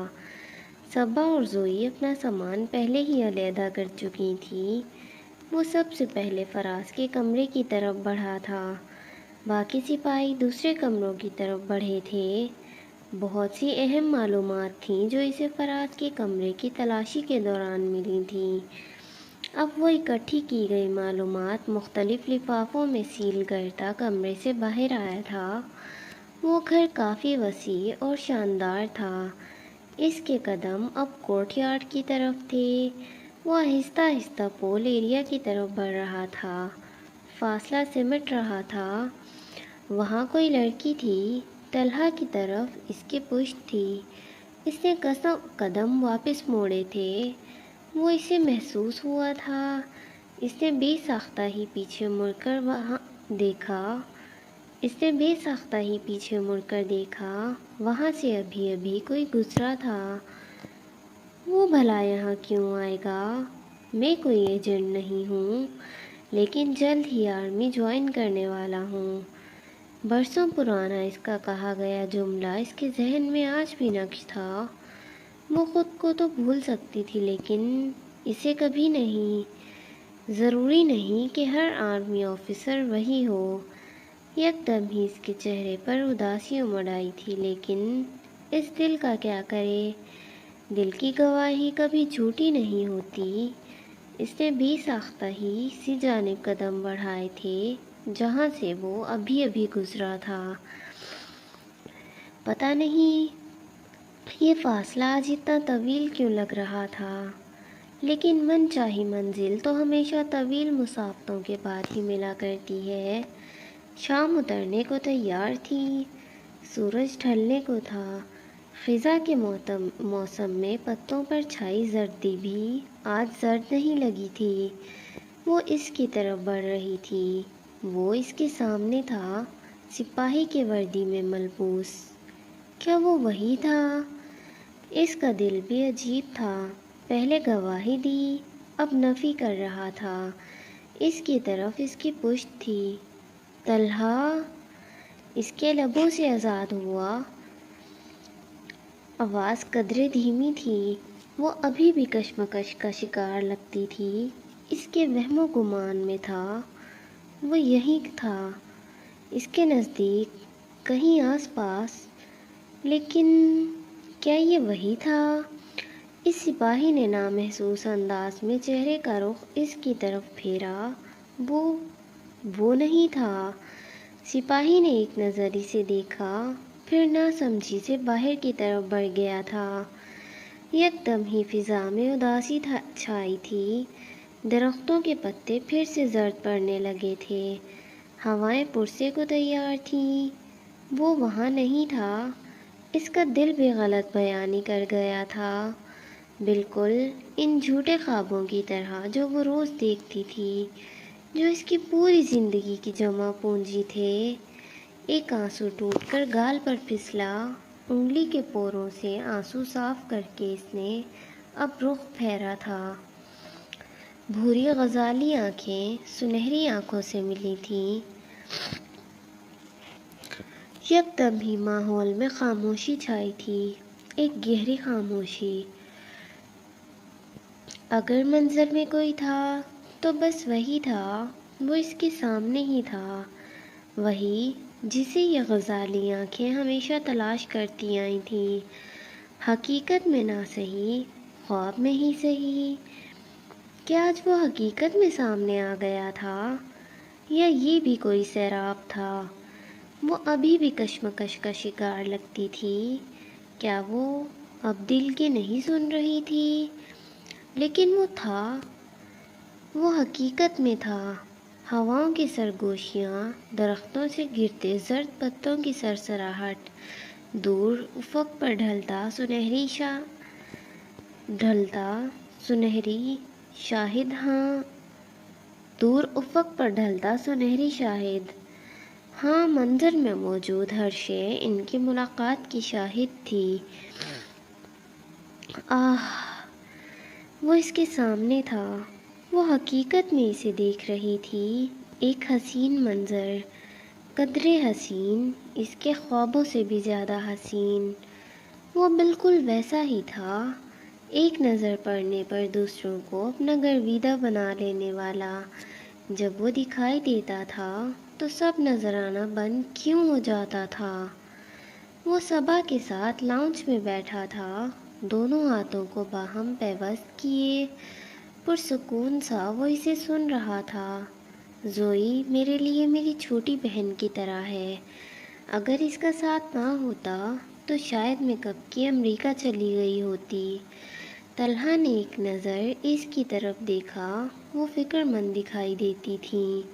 صبا اور زوئی اپنا سامان پہلے ہی علیحدہ کر چکی تھیں۔ وہ سب سے پہلے فراز کے کمرے کی طرف بڑھا تھا، باقی سپاہی دوسرے کمروں کی طرف بڑھے تھے۔ بہت سی اہم معلومات تھیں جو اسے فراز کے کمرے کی تلاشی کے دوران ملی تھیں۔ اب وہ اکٹھی کی گئی معلومات مختلف لفافوں میں سیل کرتا کمرے سے باہر آیا تھا۔ وہ گھر کافی وسیع اور شاندار تھا۔ اس کے قدم اب کورٹ یارڈ کی طرف تھے۔ وہ آہستہ آہستہ پول ایریا کی طرف بڑھ رہا تھا، فاصلہ سمٹ رہا تھا۔ وہاں کوئی لڑکی تھی، طلحہ کی طرف اس کی پشت تھی۔ اس نے قدم واپس موڑے تھے۔ وہ اسے محسوس ہوا تھا۔ اس نے بے ساختہ ہی پیچھے مڑ کر دیکھا، وہاں سے ابھی ابھی کوئی گزرا تھا۔ وہ بھلا یہاں کیوں آئے گا؟ میں کوئی ایجنٹ نہیں ہوں، لیکن جلد ہی آرمی جوائن کرنے والا ہوں۔ برسوں پرانا اس کا کہا گیا جملہ اس کے ذہن میں آج بھی نقش تھا۔ وہ خود کو تو بھول سکتی تھی لیکن اسے کبھی نہیں۔ ضروری نہیں کہ ہر آرمی آفیسر وہی ہو۔ یکدم ہی اس کے چہرے پر اداسی امڑ آئی تھی، لیکن اس دل کا کیا کرے؟ دل کی گواہی کبھی جھوٹی نہیں ہوتی۔ اس نے بے ساختہ ہی اسی جانب قدم بڑھائے تھے جہاں سے وہ ابھی ابھی گزرا تھا۔ پتہ نہیں یہ فاصلہ آج اتنا طویل کیوں لگ رہا تھا، لیکن من چاہی منزل تو ہمیشہ طویل مسافتوں کے بعد ہی ملا کرتی ہے۔ شام اترنے کو تیار تھی، سورج ڈھلنے کو تھا۔ خزاں کے موسم میں پتوں پر چھائی زردی بھی آج زرد نہیں لگی تھی۔ وہ اس کی طرف بڑھ رہی تھی۔ وہ اس کے سامنے تھا، سپاہی کی وردی میں ملبوس۔ کیا وہ وہی تھا؟ اس کا دل بھی عجیب تھا، پہلے گواہی دی، اب نفی کر رہا تھا۔ اس کی طرف اس کی پشت تھی۔ طلحہ! اس کے لبوں سے آزاد ہوا۔ آواز قدرے دھیمی تھی، وہ ابھی بھی کشمکش کا شکار لگتی تھی۔ اس کے وہم و گمان میں تھا، وہ یہیں تھا، اس کے نزدیک، کہیں آس پاس، لیکن کیا یہ وہی تھا؟ اس سپاہی نے نامحسوس انداز میں چہرے کا رخ اس کی طرف پھیرا۔ وہ نہیں تھا۔ سپاہی نے ایک نظر اسے دیکھا، پھر ناسمجھی سے باہر کی طرف بڑھ گیا تھا۔ یکدم ہی فضا میں اداسی چھائی تھی، درختوں کے پتے پھر سے زرد پڑنے لگے تھے، ہوائیں پرسے کو تیار تھیں۔ وہ وہاں نہیں تھا۔ اس کا دل بھی غلط بیانی کر گیا تھا، بالکل ان جھوٹے خوابوں کی طرح جو وہ روز دیکھتی تھی، جو اس کی پوری زندگی کی جمع پونجی تھے۔ ایک آنسو ٹوٹ کر گال پر پھسلا، انگلی کے پوروں سے آنسو صاف کر کے اس نے اب رخ پھیرا تھا۔ بھوری غزالی آنکھیں سنہری آنکھوں سے ملی تھیں۔ یکدم ہی ماحول میں خاموشی چھائی تھی، ایک گہری خاموشی۔ اگر منظر میں کوئی تھا تو بس وہی تھا، وہ اس کے سامنے ہی تھا، وہی جسے یہ غزالی آنکھیں ہمیشہ تلاش کرتی آئی تھیں، حقیقت میں نہ صحیح، خواب میں ہی صحیح۔ کیا آج وہ حقیقت میں سامنے آ گیا تھا، یا یہ بھی کوئی سیراب تھا؟ وہ ابھی بھی کشمکش کا شکار لگتی تھی۔ کیا وہ اب دل کی نہیں سن رہی تھی؟ لیکن وہ تھا، وہ حقیقت میں تھا۔ ہواؤں کی سرگوشیاں، درختوں سے گرتے زرد پتوں کی سرسراہٹ، دور افق پر ڈھلتا سنہری شاہد۔ ہاں، منظر میں موجود ہر شے ان کی ملاقات کی شاہد تھی۔ وہ اس کے سامنے تھا، وہ حقیقت میں اسے دیکھ رہی تھی، ایک حسین منظر، قدرے حسین، اس کے خوابوں سے بھی زیادہ حسین۔ وہ بالکل ویسا ہی تھا، ایک نظر پڑنے پر دوسروں کو اپنا گرویدہ بنا لینے والا۔ جب وہ دکھائی دیتا تھا تو سب نظر آنا بند کیوں ہو جاتا تھا؟ وہ صبا کے ساتھ لاؤنج میں بیٹھا تھا، دونوں ہاتھوں کو باہم پیوست کیے، پرسکون سا وہ اسے سن رہا تھا۔ زوئی میرے لیے میری چھوٹی بہن کی طرح ہے، اگر اس کا ساتھ نہ ہوتا تو شاید میں کب کی امریکہ چلی گئی ہوتی۔ طلحہ نے ایک نظر اس کی طرف دیکھا، وہ فکر مند دکھائی دیتی تھیں۔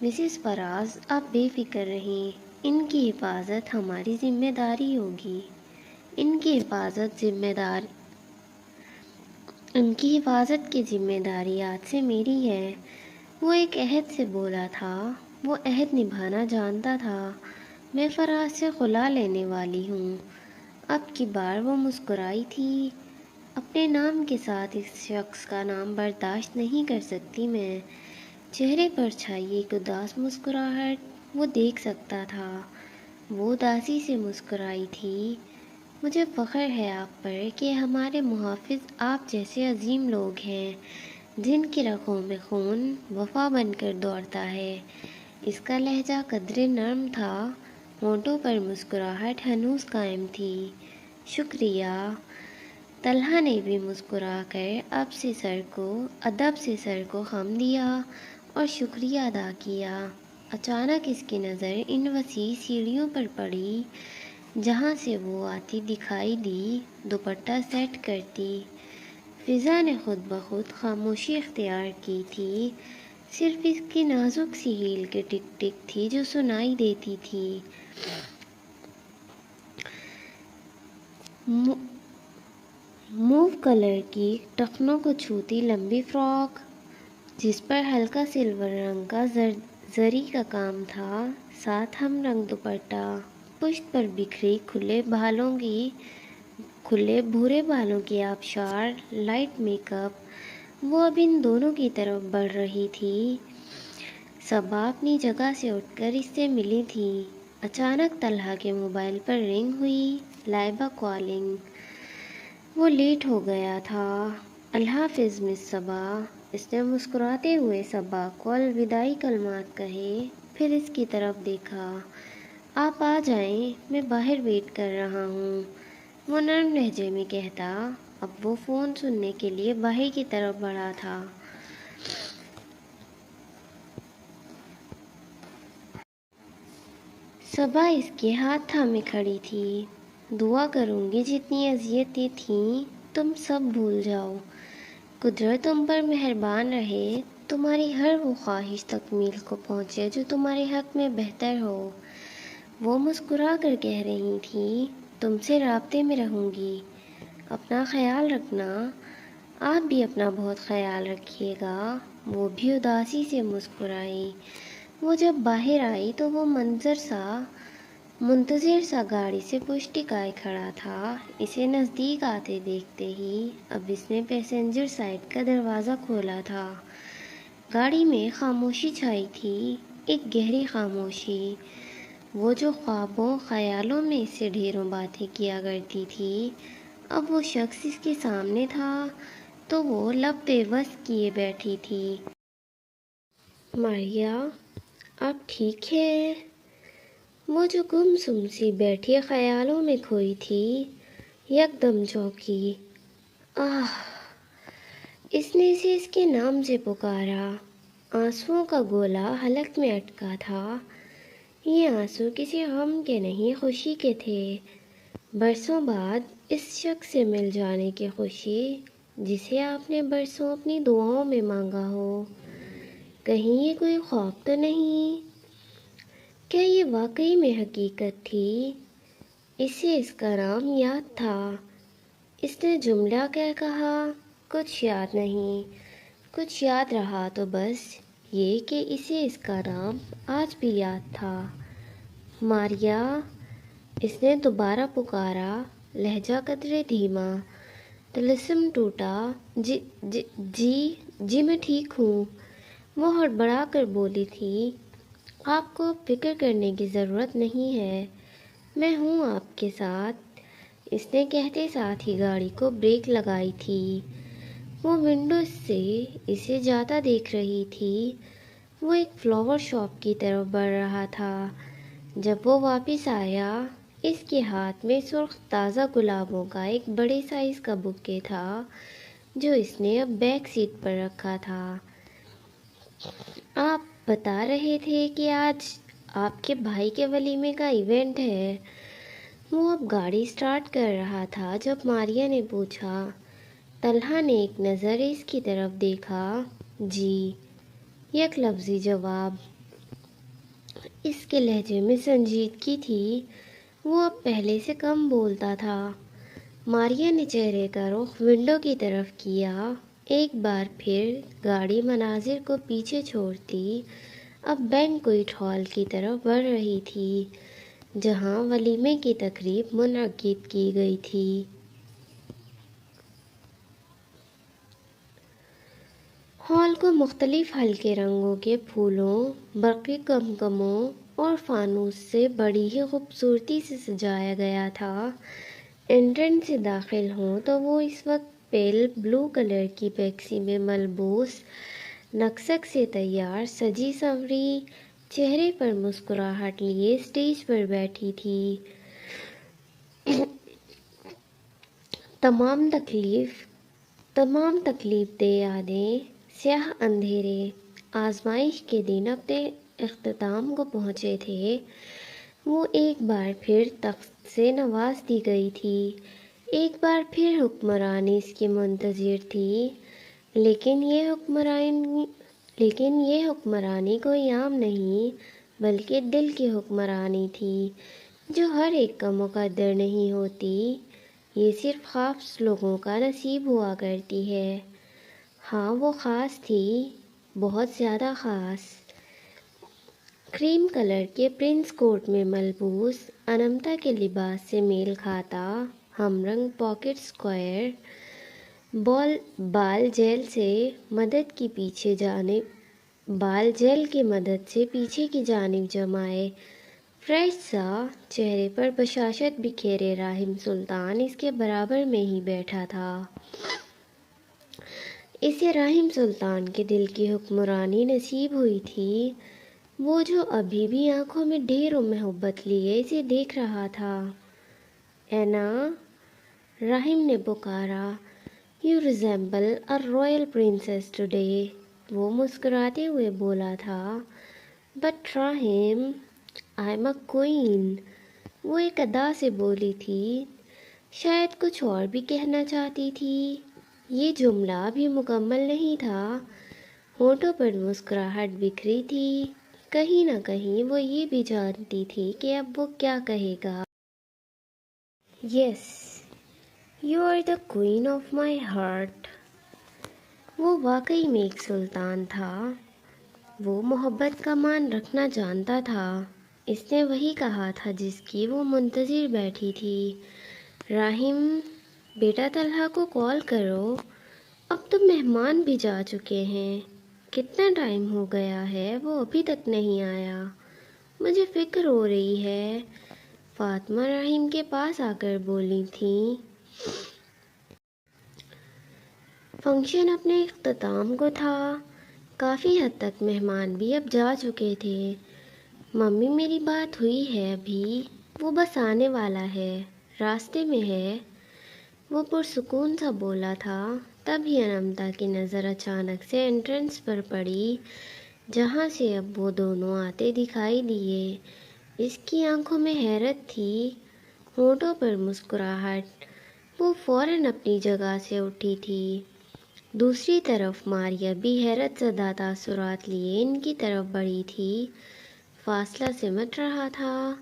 مسز فراز، آپ بے فکر رہیں، ان کی حفاظت ہماری ذمہ داری ہوگی۔ ان کی حفاظت کی ذمہ داری آج سے میری ہے۔ وہ ایک عہد سے بولا تھا، وہ عہد نبھانا جانتا تھا۔ میں فراز سے خلا لینے والی ہوں۔ اب کی بار وہ مسکرائی تھی۔ اپنے نام کے ساتھ اس شخص کا نام برداشت نہیں کر سکتی میں۔ چہرے پر چھائی ایک اداس مسکراہٹ، وہ دیکھ سکتا تھا، وہ اداسی سے مسکرائی تھی۔ مجھے فخر ہے آپ پر کہ ہمارے محافظ آپ جیسے عظیم لوگ ہیں، جن کی رگوں میں خون وفا بن کر دوڑتا ہے۔ اس کا لہجہ قدرے نرم تھا، ہونٹوں پر مسکراہٹ ہنوز قائم تھی۔ شکریہ۔ طلحہ نے بھی مسکرا کر ادب سے سر کو خم دیا اور شکریہ ادا کیا۔ اچانک اس کی نظر ان وسیع سیڑھیوں پر پڑی جہاں سے وہ آتی دکھائی دی، دوپٹہ سیٹ کرتی۔ فضا نے خود بخود خاموشی اختیار کی تھی، صرف اس کی نازک سی ہیل کی ٹک ٹک تھی جو سنائی دیتی تھی۔ موو کلر کی ٹخنوں کو چھوتی لمبی فراک، جس پر ہلکا سلور رنگ کا زری کا کام تھا، ساتھ ہم رنگ دوپٹہ، پشت پر بکھری کھلے بھورے بالوں کی آبشار، لائٹ میک اپ۔ وہ اب ان دونوں کی طرف بڑھ رہی تھی۔ صبا اپنی جگہ سے اٹھ کر اس سے ملی تھی۔ اچانک طلحہ کے موبائل پر رنگ ہوئی، لائبہ کالنگ۔ وہ لیٹ ہو گیا تھا۔ اللہ حافظ مس صبا، اس نے مسکراتے ہوئے صبا کو الوداعی کلمات کہے، پھر اس کی طرف دیکھا۔ آپ آ جائیں، میں باہر ویٹ کر رہا ہوں، وہ نرم لہجے میں کہتا۔ اب وہ فون سننے کے لیے باہر کی طرف بڑھا تھا۔ صبا اس کے ہاتھ تھامے کھڑی تھی۔ دعا کروں گی جتنی اذیتیں تھیں تم سب بھول جاؤ، قدرت تم پر مہربان رہے، تمہاری ہر وہ خواہش تکمیل کو پہنچے جو تمہارے حق میں بہتر ہو۔ وہ مسکرا کر کہہ رہی تھی، تم سے رابطے میں رہوں گی، اپنا خیال رکھنا، آپ بھی اپنا بہت خیال رکھیے گا۔ وہ بھی اداسی سے مسکرائی۔ وہ جب باہر آئی تو وہ منتظر سا گاڑی سے پشت ٹکائے کھڑا تھا۔ اسے نزدیک آتے دیکھتے ہی اب اس نے پیسنجر سائڈ کا دروازہ کھولا تھا۔ گاڑی میں خاموشی چھائی تھی، ایک گہری خاموشی۔ وہ جو خوابوں خیالوں میں اس سے ڈھیروں باتیں کیا کرتی تھی، اب وہ شخص اس کے سامنے تھا تو وہ لب بے بس کیے بیٹھی تھی۔ ماریا، آپ ٹھیک ہے؟ وہ جو گمسم سی بیٹھی خیالوں میں کھوئی تھی، یکدم چونکی۔ آہ! اس نے اسے اس کے نام سے پکارا۔ آنسوؤں کا گولا حلق میں اٹکا تھا۔ یہ آنسو کسی غم کے نہیں، خوشی کے تھے۔ برسوں بعد اس شخص سے مل جانے کی خوشی، جسے آپ نے برسوں اپنی دعاؤں میں مانگا ہو۔ کہیں یہ کوئی خواب تو نہیں؟ کیا یہ واقعی میں حقیقت تھی؟ اسے اس کا نام یاد تھا۔ اس نے جملہ کیا کہا، کچھ یاد نہیں۔ کچھ یاد رہا تو بس یہ کہ اسے اس کا نام آج بھی یاد تھا۔ ماریا، اس نے دوبارہ پکارا، لہجہ قدرے دھیما۔ طلسم ٹوٹا۔ جی میں ٹھیک ہوں، وہ ہڑبڑا کر بولی تھی۔ آپ کو اب فکر کرنے کی ضرورت نہیں ہے، میں ہوں آپ کے ساتھ۔ اس نے کہتے ساتھ ہی گاڑی کو بریک لگائی تھی۔ وہ ونڈو سے اسے جاتا دیکھ رہی تھی۔ وہ ایک فلاور شاپ کی طرف بڑھ رہا تھا۔ جب وہ واپس آیا، اس کے ہاتھ میں سرخ تازہ گلابوں کا ایک بڑے سائز کا بوکے تھا، جو اس نے اب بیک سیٹ پر رکھا تھا۔ آپ بتا رہے تھے کہ آج آپ کے بھائی کے ولیمے کا ایونٹ ہے۔ وہ اب گاڑی سٹارٹ کر رہا تھا جب ماریا نے پوچھا۔ طلحہ نے ایک نظر اس کی طرف دیکھا۔ جی، یک لفظی جواب۔ اس کے لہجے میں سنجیدگی تھی۔ وہ اب پہلے سے کم بولتا تھا۔ ماریا نے چہرے کا رخ ونڈو کی طرف کیا۔ ایک بار پھر گاڑی مناظر کو پیچھے چھوڑتی اب بینکوئٹ ہال کی طرف بڑھ رہی تھی، جہاں ولیمے کی تقریب منعقد کی گئی تھی۔ ہال کو مختلف ہلکے رنگوں کے پھولوں، برقی گمگموں اور فانوس سے بڑی ہی خوبصورتی سے سجایا گیا تھا۔ انٹرنس سے داخل ہوں تو وہ اس وقت پیل بلو کلر کی پیکسی میں ملبوس، نقشک سے تیار، سجی سنوری، چہرے پر مسکراہٹ لیے اسٹیج پر بیٹھی تھی۔ تمام تکلیف دہ یادیں، سیاہ اندھیرے، آزمائش کے دن اپنے اختتام کو پہنچے تھے۔ وہ ایک بار پھر تخت سے نواز دی گئی تھی، ایک بار پھر حکمرانی اس کی منتظر تھی، لیکن یہ حکمرانی کوئی عام نہیں بلکہ دل کی حکمرانی تھی، جو ہر ایک کا مقدر نہیں ہوتی، یہ صرف خاص لوگوں کا نصیب ہوا کرتی ہے۔ ہاں، وہ خاص تھی، بہت زیادہ خاص۔ کریم کلر کے پرنس کوٹ میں ملبوس، انمتا کے لباس سے میل کھاتا، ہم رنگ پاکٹ اسکوائر بال جیل کی مدد سے پیچھے کی جانب جمائے، فریش سا، چہرے پر بشاشت بکھیرے راحم سلطان اس کے برابر میں ہی بیٹھا تھا۔ اسے راحم سلطان کے دل کی حکمرانی نصیب ہوئی تھی، وہ جو ابھی بھی آنکھوں میں ڈھیروں محبت لیے اسے دیکھ رہا تھا۔ اینا، راحم نے پکارا، "You resemble a royal princess today." وہ مسکراتے ہوئے بولا تھا۔ "But Rahim, I'm a queen." وہ ایک ادا سے بولی تھی، شاید کچھ اور بھی کہنا چاہتی تھی۔ یہ جملہ بھی مکمل نہیں تھا، ہونٹوں پر مسکراہٹ بکھری تھی، کہیں نہ کہیں وہ یہ بھی جانتی تھی کہ اب وہ کیا کہے گا۔ "Yes, you are the queen of my heart." وہ واقعی میں ایک سلطان تھا، وہ محبت کا مان رکھنا جانتا تھا۔ اس نے وہی کہا تھا جس کی وہ منتظر بیٹھی تھی۔ "راحم، بیٹا طلحہ کو کال کرو، اب تو مہمان بھی جا چکے ہیں۔ کتنا ٹائم ہو گیا ہے، وہ ابھی تک نہیں آیا۔ مجھے فکر ہو رہی ہے، فاطمہ رحیم کے پاس آ کر بولی تھیں۔ فنکشن اپنے اختتام کو تھا، کافی حد تک مہمان بھی اب جا چکے تھے۔ ممی میری بات ہوئی ہے ابھی، وہ بس آنے والا ہے، راستے میں ہے، وہ پرسکون سا بولا تھا۔ تبھی انمتا کی نظر اچانک سے انٹرنس پر پڑی، جہاں سے اب وہ دونوں آتے دکھائی دیے۔ اس کی آنکھوں میں حیرت تھی، ہونٹوں پر مسکراہٹ۔ وہ فوراً اپنی جگہ سے اٹھی تھی۔ دوسری طرف ماریا بھی حیرت زدہ تاثرات لیے ان کی طرف بڑھی تھی۔ فاصلہ سمٹ رہا تھا،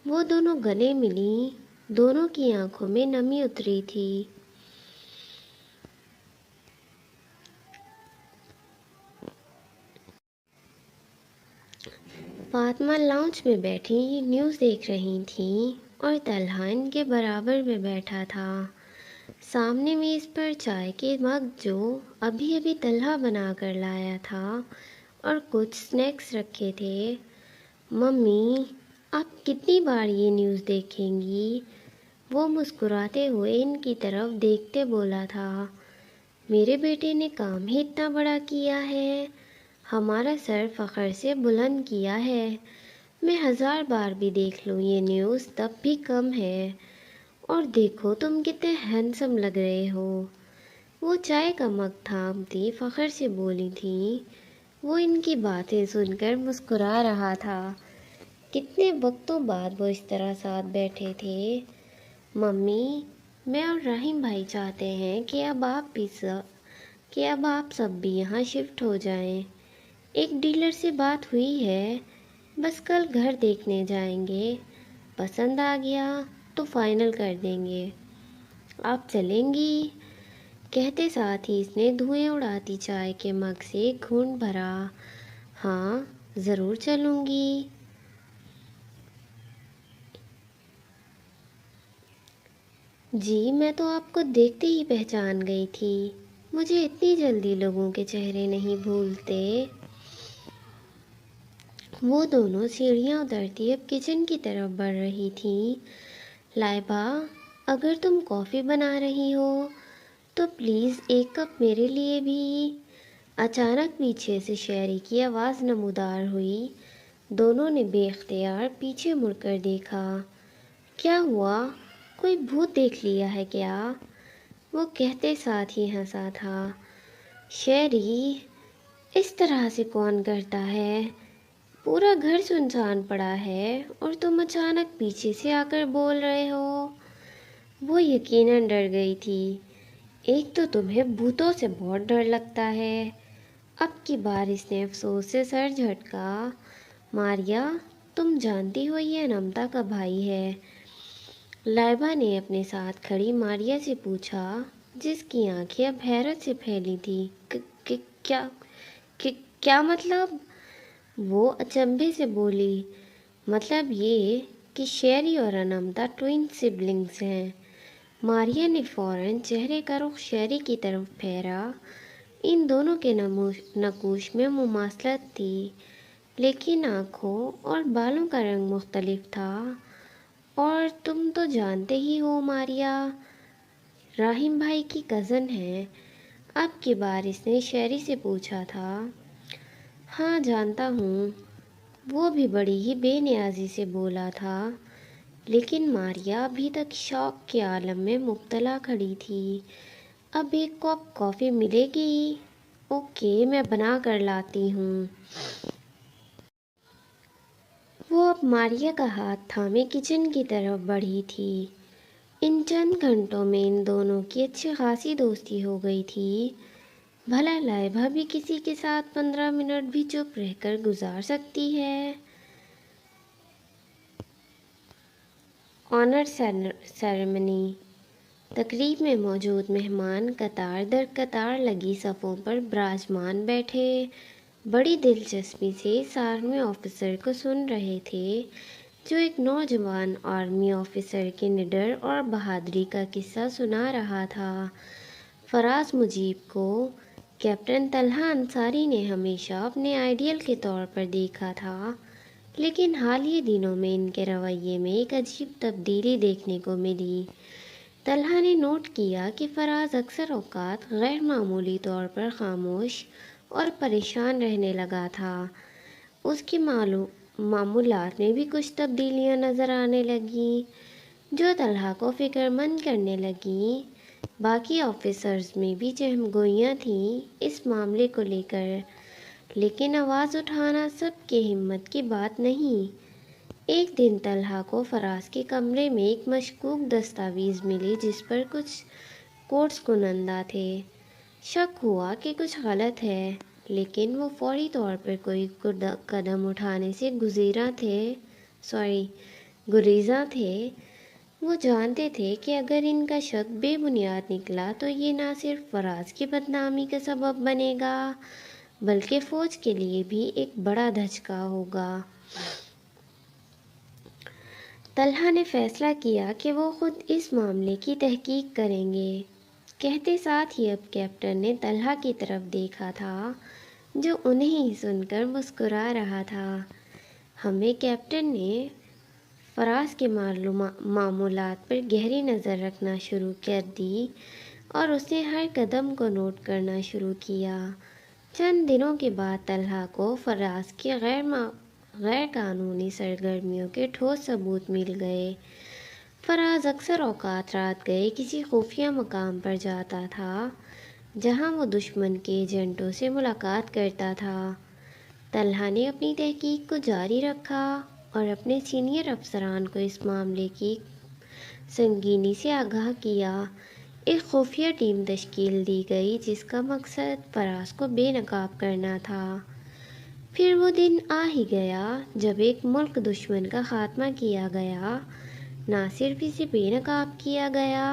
وہ دونوں گلے ملیں، دونوں کی آنکھوں میں نمی اتری تھی۔ فاطمہ لاؤنج میں بیٹھی نیوز دیکھ رہی تھیں اور طلحہ ان کے برابر میں بیٹھا تھا۔ سامنے میز پر چائے کے مگ جو ابھی ابھی طلحہ بنا کر لایا تھا اور کچھ سنیکس رکھے تھے۔ ممی، آپ کتنی بار یہ نیوز دیکھیں گی؟ وہ مسکراتے ہوئے ان کی طرف دیکھتے بولا تھا۔ میرے بیٹے نے کام ہی اتنا بڑا کیا ہے، ہمارا سر فخر سے بلند کیا ہے۔ میں 1000 بار بھی دیکھ لوں یہ نیوز تب بھی کم ہے۔ اور دیکھو تم کتنے ہینڈسم لگ رہے ہو۔ وہ چائے کا مگ تھامتی فخر سے بولی تھیں۔ وہ ان کی باتیں سن کر مسکرا رہا تھا۔ کتنے وقتوں بعد وہ اس طرح ساتھ بیٹھے تھے۔ ممی، میں اور رحیم بھائی چاہتے ہیں کہ اب آپ سب بھی یہاں شفٹ ہو جائیں۔ ایک ڈیلر سے بات ہوئی ہے، بس کل گھر دیکھنے جائیں گے، پسند آ گیا تو فائنل کر دیں گے۔ آپ چلیں گی؟ کہتے ساتھ ہی اس نے دھوئیں اڑاتی چائے کے مگ سے ایک گھونٹ بھرا۔ ہاں، ضرور چلوں گی۔ جی، میں تو آپ کو دیکھتے ہی پہچان گئی تھی، مجھے اتنی جلدی لوگوں کے چہرے نہیں بھولتے۔ وہ دونوں سیڑھیاں اترتی اب کچن کی طرف بڑھ رہی تھیں۔ لائبہ، اگر تم کافی بنا رہی ہو تو پلیز ایک کپ میرے لیے بھی۔ اچانک پیچھے سے شہری کی آواز نمودار ہوئی۔ دونوں نے بے اختیار پیچھے مڑ کر دیکھا۔ کیا ہوا؟ کوئی بھوت دیکھ لیا ہے کیا؟ وہ کہتے ساتھ ہی ہنسا تھا۔ شہری، اس طرح سے کون کرتا ہے؟ پورا گھر سنسان پڑا ہے اور تم اچانک پیچھے سے آ کر بول رہے ہو۔ وہ یقیناً ڈر گئی تھی۔ ایک تو تمہیں بھوتوں سے بہت ڈر لگتا ہے۔ اب کی بار اس نے افسوس سے سر جھٹکا۔ ماریا، تم جانتی ہو یہ انمتا کا بھائی ہے؟ لائبہ نے اپنے ساتھ کھڑی ماریا سے پوچھا، جس کی آنکھیں اب حیرت سے پھیلی تھیں۔ کیا مطلب؟ وہ اچنبھے سے بولی۔ مطلب یہ کہ شیری اور انمتا ٹوئن سبلنگز ہیں۔ ماریا نے فوراً چہرے کا رخ شیری کی طرف پھیرا۔ ان دونوں کے نقوش میں مماثلت تھی، لیکن آنکھوں اور بالوں کا رنگ مختلف تھا۔ اور تم تو جانتے ہی ہو ماریا، رحیم بھائی کی کزن ہے۔ اب کی بار اس نے شیری سے پوچھا تھا۔ ہاں جانتا ہوں، وہ بھی بڑی ہی بے نیازی سے بولا تھا، لیکن ماریا ابھی تک شوق کے عالم میں مبتلا کھڑی تھی۔ اب ایک کپ کافی ملے گی؟ اوکے، میں بنا کر لاتی ہوں۔ وہ اب ماریا کا ہاتھ تھامے کچن کی طرف بڑھی تھی۔ ان چند گھنٹوں میں ان دونوں کی اچھی خاصی دوستی ہو گئی تھی۔ بھلا لائبہ بھی کسی کے ساتھ 15 منٹ بھی چپ رہ کر گزار سکتی ہے؟ Owner ceremony. تقریب میں موجود مہمان قطار در قطار لگی صفوں پر براجمان بیٹھے بڑی دلچسپی سے اس آرمی آفیسر کو سن رہے تھے، جو ایک نوجوان آرمی آفیسر کے نڈر اور بہادری کا قصہ سنا رہا تھا۔ فراز مجیب کو کیپٹن طلحہ انصاری نے ہمیشہ اپنے آئیڈیل کے طور پر دیکھا تھا، لیکن حال ہی دنوں میں ان کے رویے میں ایک عجیب تبدیلی دیکھنے کو ملی۔ طلحہ نے نوٹ کیا کہ فراز اکثر اوقات غیر معمولی طور پر خاموش اور پریشان رہنے لگا تھا۔ اس کی معمولات میں بھی کچھ تبدیلیاں نظر آنے لگیں جو طلحہ کو فکر مند کرنے لگیں۔ باقی آفیسرز میں بھی چہم گوئیاں تھیں اس معاملے کو لے کر، لیکن آواز اٹھانا سب کے ہمت کی بات نہیں۔ ایک دن طلحہ کو فراز کے کمرے میں ایک مشکوک دستاویز ملی جس پر کچھ کوڈز کنندہ تھے۔ شک ہوا کہ کچھ غلط ہے، لیکن وہ فوری طور پر کوئی قدم اٹھانے سے گریزاں تھے۔ وہ جانتے تھے کہ اگر ان کا شک بے بنیاد نکلا تو یہ نہ صرف فراز کی بدنامی کا سبب بنے گا بلکہ فوج کے لیے بھی ایک بڑا دھچکا ہوگا۔ طلحہ نے فیصلہ کیا کہ وہ خود اس معاملے کی تحقیق کریں گے۔ کہتے ساتھ ہی اب کیپٹن نے طلحہ کی طرف دیکھا تھا جو انہیں ہی سن کر مسکرا رہا تھا۔ ہمیں کیپٹن نے فراز کے معمولات پر گہری نظر رکھنا شروع کر دی اور اس نے ہر قدم کو نوٹ کرنا شروع کیا۔ چند دنوں کے بعد طلحہ کو فراز کی غیر قانونی سرگرمیوں کے ٹھوس ثبوت مل گئے۔ فراز اکثر اوقات رات گئے کسی خفیہ مقام پر جاتا تھا جہاں وہ دشمن کے ایجنٹوں سے ملاقات کرتا تھا۔ طلحہ نے اپنی تحقیق کو جاری رکھا اور اپنے سینئر افسران کو اس معاملے کی سنگینی سے آگاہ کیا۔ ایک خفیہ ٹیم تشکیل دی گئی جس کا مقصد فراز کو بے نقاب کرنا تھا۔ پھر وہ دن آ ہی گیا جب ایک ملک دشمن کا خاتمہ کیا گیا۔ نہ صرف اسے بے نقاب کیا گیا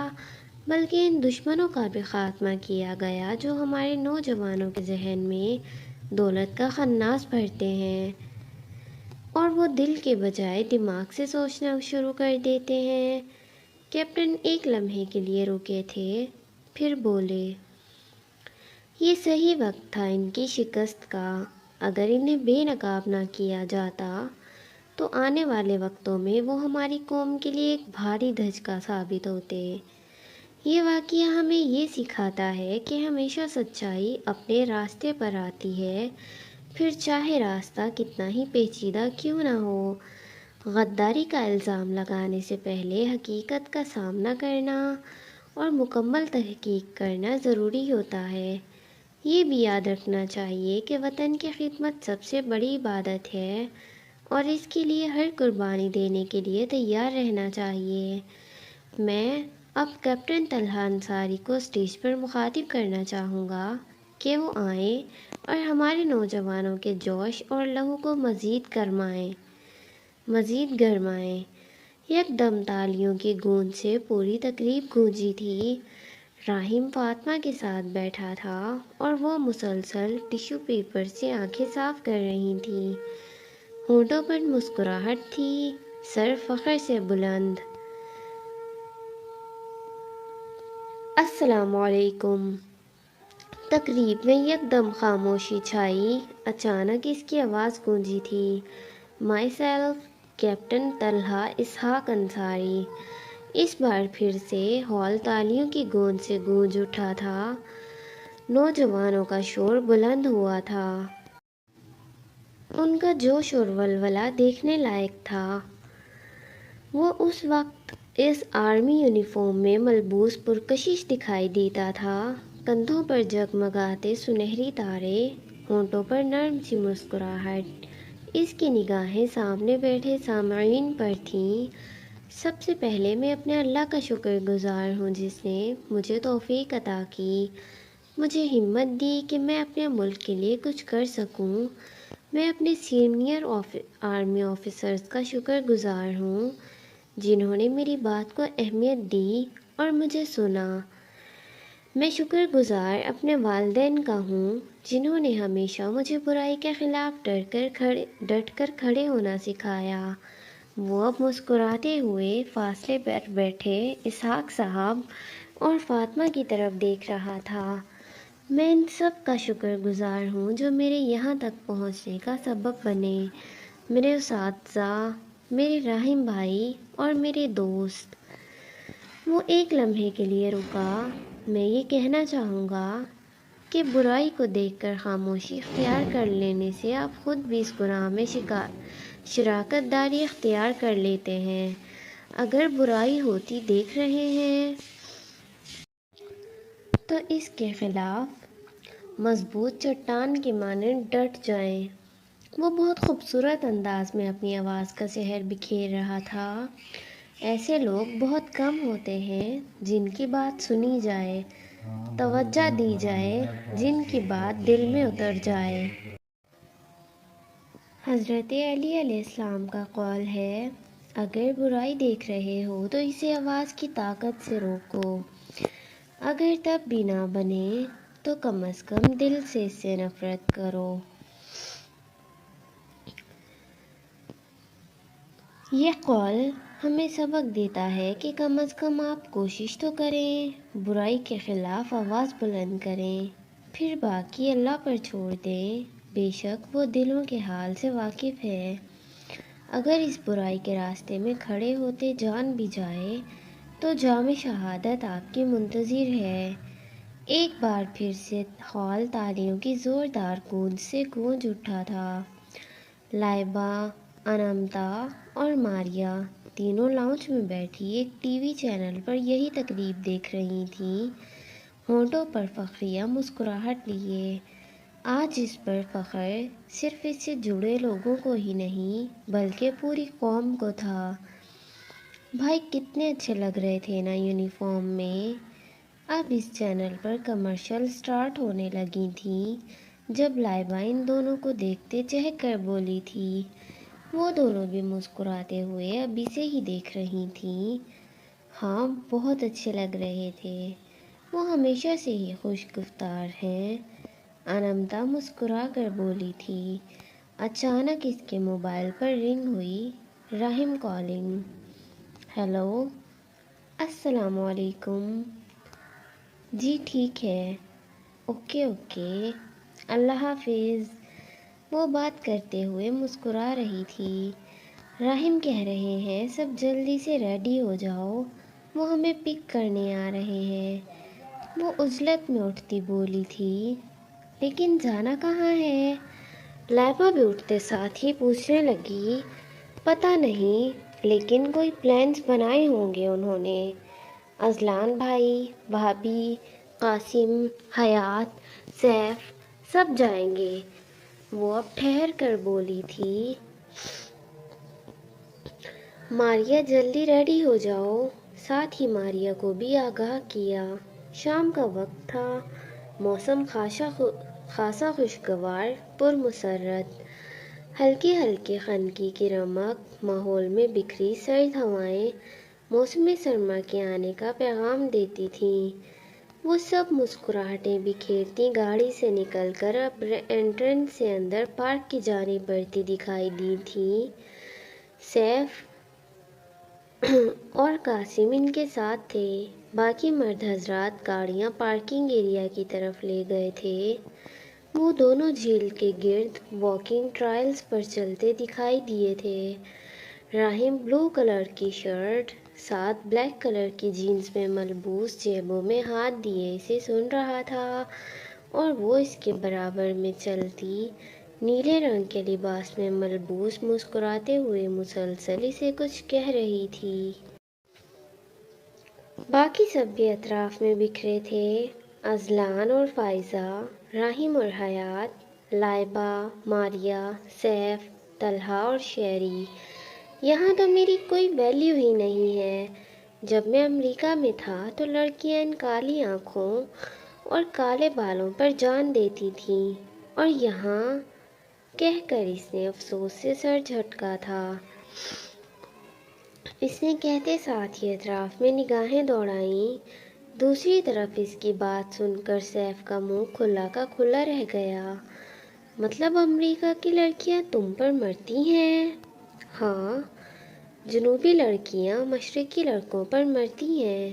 بلکہ ان دشمنوں کا بھی خاتمہ کیا گیا جو ہمارے نوجوانوں کے ذہن میں دولت کا خناس بھرتے ہیں اور وہ دل کے بجائے دماغ سے سوچنا شروع کر دیتے ہیں۔ کیپٹن ایک لمحے کے لیے رکے تھے، پھر بولے، یہ صحیح وقت تھا ان کی شکست کا۔ اگر انہیں بے نقاب نہ کیا جاتا تو آنے والے وقتوں میں وہ ہماری قوم کے لیے ایک بھاری دھچکا ثابت ہوتے۔ یہ واقعہ ہمیں یہ سکھاتا ہے کہ ہمیشہ سچائی اپنے راستے پر آتی ہے، پھر چاہے راستہ کتنا ہی پیچیدہ کیوں نہ ہو۔ غداری کا الزام لگانے سے پہلے حقیقت کا سامنا کرنا اور مکمل تحقیق کرنا ضروری ہوتا ہے۔ یہ بھی یاد رکھنا چاہیے کہ وطن کی خدمت سب سے بڑی عبادت ہے اور اس کے لیے ہر قربانی دینے کے لیے تیار رہنا چاہیے۔ میں اب کیپٹن طلحہ انصاری کو اسٹیج پر مخاطب کرنا چاہوں گا کہ وہ آئیں اور ہمارے نوجوانوں کے جوش اور لہو کو مزید گرمائیں۔ یکدم تالیوں کی گونج سے پوری تقریب گونجی تھی۔ راحیم فاطمہ کے ساتھ بیٹھا تھا اور وہ مسلسل ٹیشو پیپر سے آنکھیں صاف کر رہی تھی۔ ہونٹوں پر مسکراہٹ تھی، سر فخر سے بلند۔ السلام علیکم۔ تقریب میں یکدم خاموشی چھائی۔ اچانک اس کی آواز گونجی تھی، مائی سیلف کیپٹن طلحہ اسحاق انصاری۔ اس بار پھر سے ہال تالیوں کی گونج سے گونج اٹھا تھا۔ نوجوانوں کا شور بلند ہوا تھا۔ ان کا جوش اور ولولہ دیکھنے لائق تھا۔ وہ اس وقت اس آرمی یونیفارم میں ملبوس پرکشش دکھائی دیتا تھا، کندھوں پر جگمگاتے سنہری تارے، ہونٹوں پر نرم سی مسکراہٹ۔ اس کی نگاہیں سامنے بیٹھے سامعین پر تھیں۔ سب سے پہلے میں اپنے اللہ کا شکر گزار ہوں جس نے مجھے توفیق عطا کی، مجھے ہمت دی کہ میں اپنے ملک کے لیے کچھ کر سکوں۔ میں اپنے سینئر آرمی آفیسرز کا شکر گزار ہوں جنہوں نے میری بات کو اہمیت دی اور مجھے سنا۔ میں شکر گزار اپنے والدین کا ہوں جنہوں نے ہمیشہ مجھے برائی کے خلاف ڈٹ کر کھڑے ہونا سکھایا۔ وہ اب مسکراتے ہوئے فاصلے پر بیٹھے اسحاق صاحب اور فاطمہ کی طرف دیکھ رہا تھا۔ میں ان سب کا شکر گزار ہوں جو میرے یہاں تک پہنچنے کا سبب بنے۔ میرے اساتذہ، میرے راحم بھائی اور میرے دوست۔ وہ ایک لمحے کے لیے رکا۔ میں یہ کہنا چاہوں گا کہ برائی کو دیکھ کر خاموشی اختیار کر لینے سے آپ خود بھی اس گناہ میں شراکت داری اختیار کر لیتے ہیں۔ اگر برائی ہوتی دیکھ رہے ہیں تو اس کے خلاف مضبوط چٹان کے مانند ڈٹ جائیں۔ وہ بہت خوبصورت انداز میں اپنی آواز کا سحر بکھیر رہا تھا۔ ایسے لوگ بہت کم ہوتے ہیں جن کی بات سنی جائے، توجہ دی جائے، جن کی بات دل میں اتر جائے۔ حضرت علی علیہ السلام کا قول ہے، اگر برائی دیکھ رہے ہو تو اسے آواز کی طاقت سے روکو۔ اگر تب بھی نہ بنے تو کم از کم دل سے اس سے نفرت کرو۔ یہ قول ہمیں سبق دیتا ہے کہ کم از کم آپ کوشش تو کریں، برائی کے خلاف آواز بلند کریں، پھر باقی اللہ پر چھوڑ دیں۔ بے شک وہ دلوں کے حال سے واقف ہے۔ اگر اس برائی کے راستے میں کھڑے ہوتے جان بھی جائے تو جام شہادت آپ کی منتظر ہے۔ ایک بار پھر سے ہال تالیوں کی زوردار گونج سے گونج اٹھا تھا۔ لائبہ، انامتا اور ماریا تینوں لاؤنج میں بیٹھی ایک ٹی وی چینل پر یہی تقریب دیکھ رہی تھیں، ہونٹوں پر فخریہ مسکراہٹ لیے۔ آج اس پر فخر صرف اس سے جڑے لوگوں کو ہی نہیں بلکہ پوری قوم کو تھا۔ بھائی کتنے اچھے لگ رہے تھے نا یونیفارم میں۔ اب اس چینل پر کمرشل سٹارٹ ہونے لگی تھیں۔ جب لائبہ ان دونوں کو دیکھتے چہک کر بولی تھی، وہ دونوں بھی مسکراتے ہوئے اب اسے ہی دیکھ رہی تھیں۔ ہاں بہت اچھے لگ رہے تھے، وہ ہمیشہ سے ہی خوش گفتار ہیں، انامتا مسکرا کر بولی تھی۔ اچانک اس کے موبائل پر رنگ ہوئی۔ راحم کالنگ۔ ہیلو، السلام علیکم۔ جی ٹھیک ہے، اوکے اوکے، اللہ حافظ۔ وہ بات کرتے ہوئے مسکرا رہی تھی۔ راحم کہہ رہے ہیں سب جلدی سے ریڈی ہو جاؤ، وہ ہمیں پک کرنے آ رہے ہیں۔ وہ عجلت میں اٹھتی بولی تھی، لیکن جانا کہاں ہے؟ لائبہ بھی اٹھتے ساتھ ہی پوچھنے لگی، پتہ نہیں، لیکن کوئی پلانز بنائے ہوں گے انہوں نے۔ اذلان بھائی، بھابھی، قاسم، حیات، سیف سب جائیں گے۔ وہ اب ٹھہر کر بولی تھی، ماریا جلدی ریڈی ہو جاؤ۔ ساتھ ہی ماریا کو بھی آگاہ کیا۔ شام کا وقت تھا، موسم خاصا خوشگوار، پرمسرت، ہلکی ہلکی خنکی کی رمق ماحول میں بکھری سرد ہوائیں موسم سرما کے آنے کا پیغام دیتی تھیں۔ وہ سب مسکراہٹیں بکھیرتی گاڑی سے نکل کر اب انٹرنس سے اندر پارک کی جانب بڑھتی دکھائی دی تھیں۔ سیف اور قاسم ان کے ساتھ تھے۔ باقی مرد حضرات گاڑیاں پارکنگ ایریا کی طرف لے گئے تھے۔ وہ دونوں جھیل کے گرد واکنگ ٹرائلز پر چلتے دکھائی دیے تھے۔ راحم بلو کلر کی شرٹ ساتھ بلیک کلر کی جینز میں ملبوس جیبوں میں ہاتھ دیے اسے سن رہا تھا، اور وہ اس کے برابر میں چلتی نیلے رنگ کے لباس میں ملبوس مسکراتے ہوئے مسلسل اسے کچھ کہہ رہی تھی۔ باقی سب بھی اطراف میں بکھرے تھے، اذلان اور فائزہ، راحم اور حیات، لائبہ، ماریا، سیف، طلحہ اور شیری۔ یہاں تو میری کوئی ویلیو ہی نہیں ہے۔ جب میں امریکہ میں تھا تو لڑکیاں ان کالی آنکھوں اور کالے بالوں پر جان دیتی تھیں، اور یہاں کہہ کر اس نے افسوس سے سر جھٹکا تھا۔ اس نے کہتے ساتھ ہی اطراف میں نگاہیں دوڑائیں۔ دوسری طرف اس کی بات سن کر سیف کا منہ کھلا کا کھلا رہ گیا۔ مطلب امریکہ کی لڑکیاں تم پر مرتی ہیں؟ ہاں، جنوبی لڑکیاں مشرقی لڑکوں پر مرتی ہیں،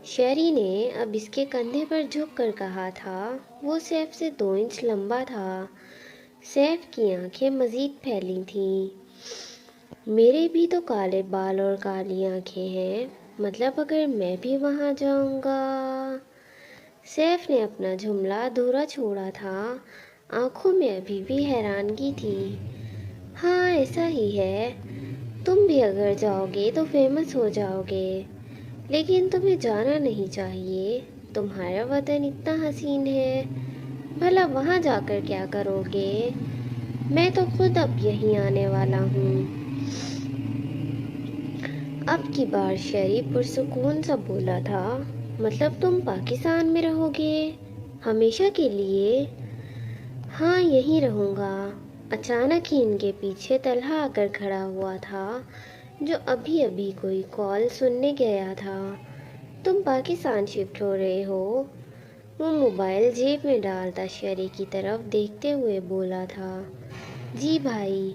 شیری نے اب اس کے کندھے پر جھک کر کہا تھا۔ وہ سیف سے 2 انچ لمبا تھا۔ سیف کی آنکھیں مزید پھیلی تھیں۔ میرے بھی تو کالے بال اور کالی آنکھیں ہیں، مطلب اگر میں بھی وہاں جاؤں گا۔ سیف نے اپنا جملہ ادھورا چھوڑا تھا، آنکھوں میں ابھی بھی حیرانگی تھی۔ ہاں ایسا ہی ہے، تم بھی اگر جاؤ گے تو فیمس ہو جاؤ گے، لیکن تمہیں جانا نہیں چاہیے، تمہارا وطن اتنا حسین ہے، بھلا وہاں جا کر کیا کرو گے؟ میں تو خود اب یہیں آنے والا ہوں۔ اب کی بار شیری پرسکون سا بولا تھا، مطلب تم پاکستان میں رہو گے ہمیشہ کے لیے؟ ہاں یہیں رہوں گا۔ اچانک ہی ان کے پیچھے طلحہ آ کر کھڑا ہوا تھا، جو ابھی ابھی کوئی کال سننے گیا تھا۔ تم پاکستان شفٹ ہو رہے ہو؟ وہ موبائل جیب میں ڈالتا شیری کی طرف دیکھتے ہوئے بولا تھا۔ جی بھائی،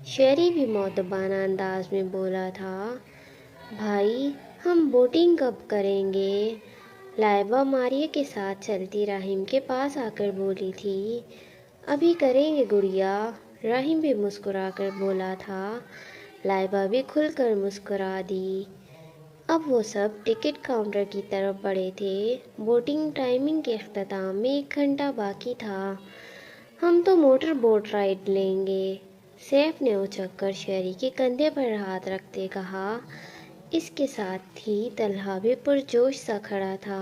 شیری بھی مؤدبانہ انداز میں بولا تھا۔ بھائی ہم بوٹنگ کب کریں گے؟ لائبہ ماریہ کے ساتھ چلتی راہیم کے پاس آ کر بولی تھی۔ ابھی کریں گے گڑیا، راہیم بھی مسکرا کر بولا تھا۔ لائبہ بھی کھل کر مسکرا دی۔ اب وہ سب ٹکٹ کاؤنٹر کی طرف بڑھے تھے۔ بوٹنگ ٹائمنگ کے اختتام میں 1 گھنٹہ باقی تھا۔ ہم تو موٹر بوٹ رائڈ لیں گے، سیف نے اچک کر شیری کے کندھے پر ہاتھ رکھتے کہا۔ اس کے ساتھ ہی طلحہ بھی پرجوش سا کھڑا تھا،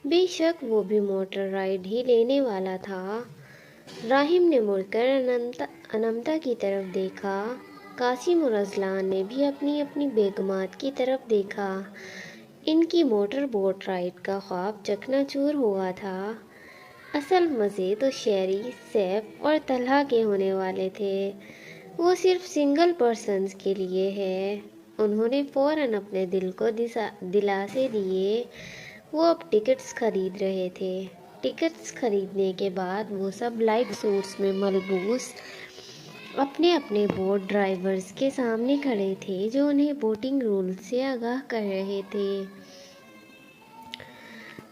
بے شک وہ بھی موٹر رائڈ ہی لینے والا تھا۔ راہیم نے مڑ کر انمتا کی طرف دیکھا، قاسم اور اذلان نے بھی اپنی اپنی بیگمات کی طرف دیکھا۔ ان کی موٹر بوٹ رائڈ کا خواب چکنا چور ہوا تھا۔ اصل مزے تو شیری، سیف اور طلحہ کے ہونے والے تھے، وہ صرف سنگل پرسنز کے لیے ہے۔ انہوں نے فوراً اپنے دل کو دلاسے دیے۔ وہ اب ٹکٹس خرید رہے تھے۔ ٹکٹس خریدنے کے بعد وہ سب لائٹ سوٹس میں ملبوس اپنے اپنے بوٹ ڈرائیورز کے سامنے کھڑے تھے، جو انہیں بوٹنگ رولز سے آگاہ کر رہے تھے۔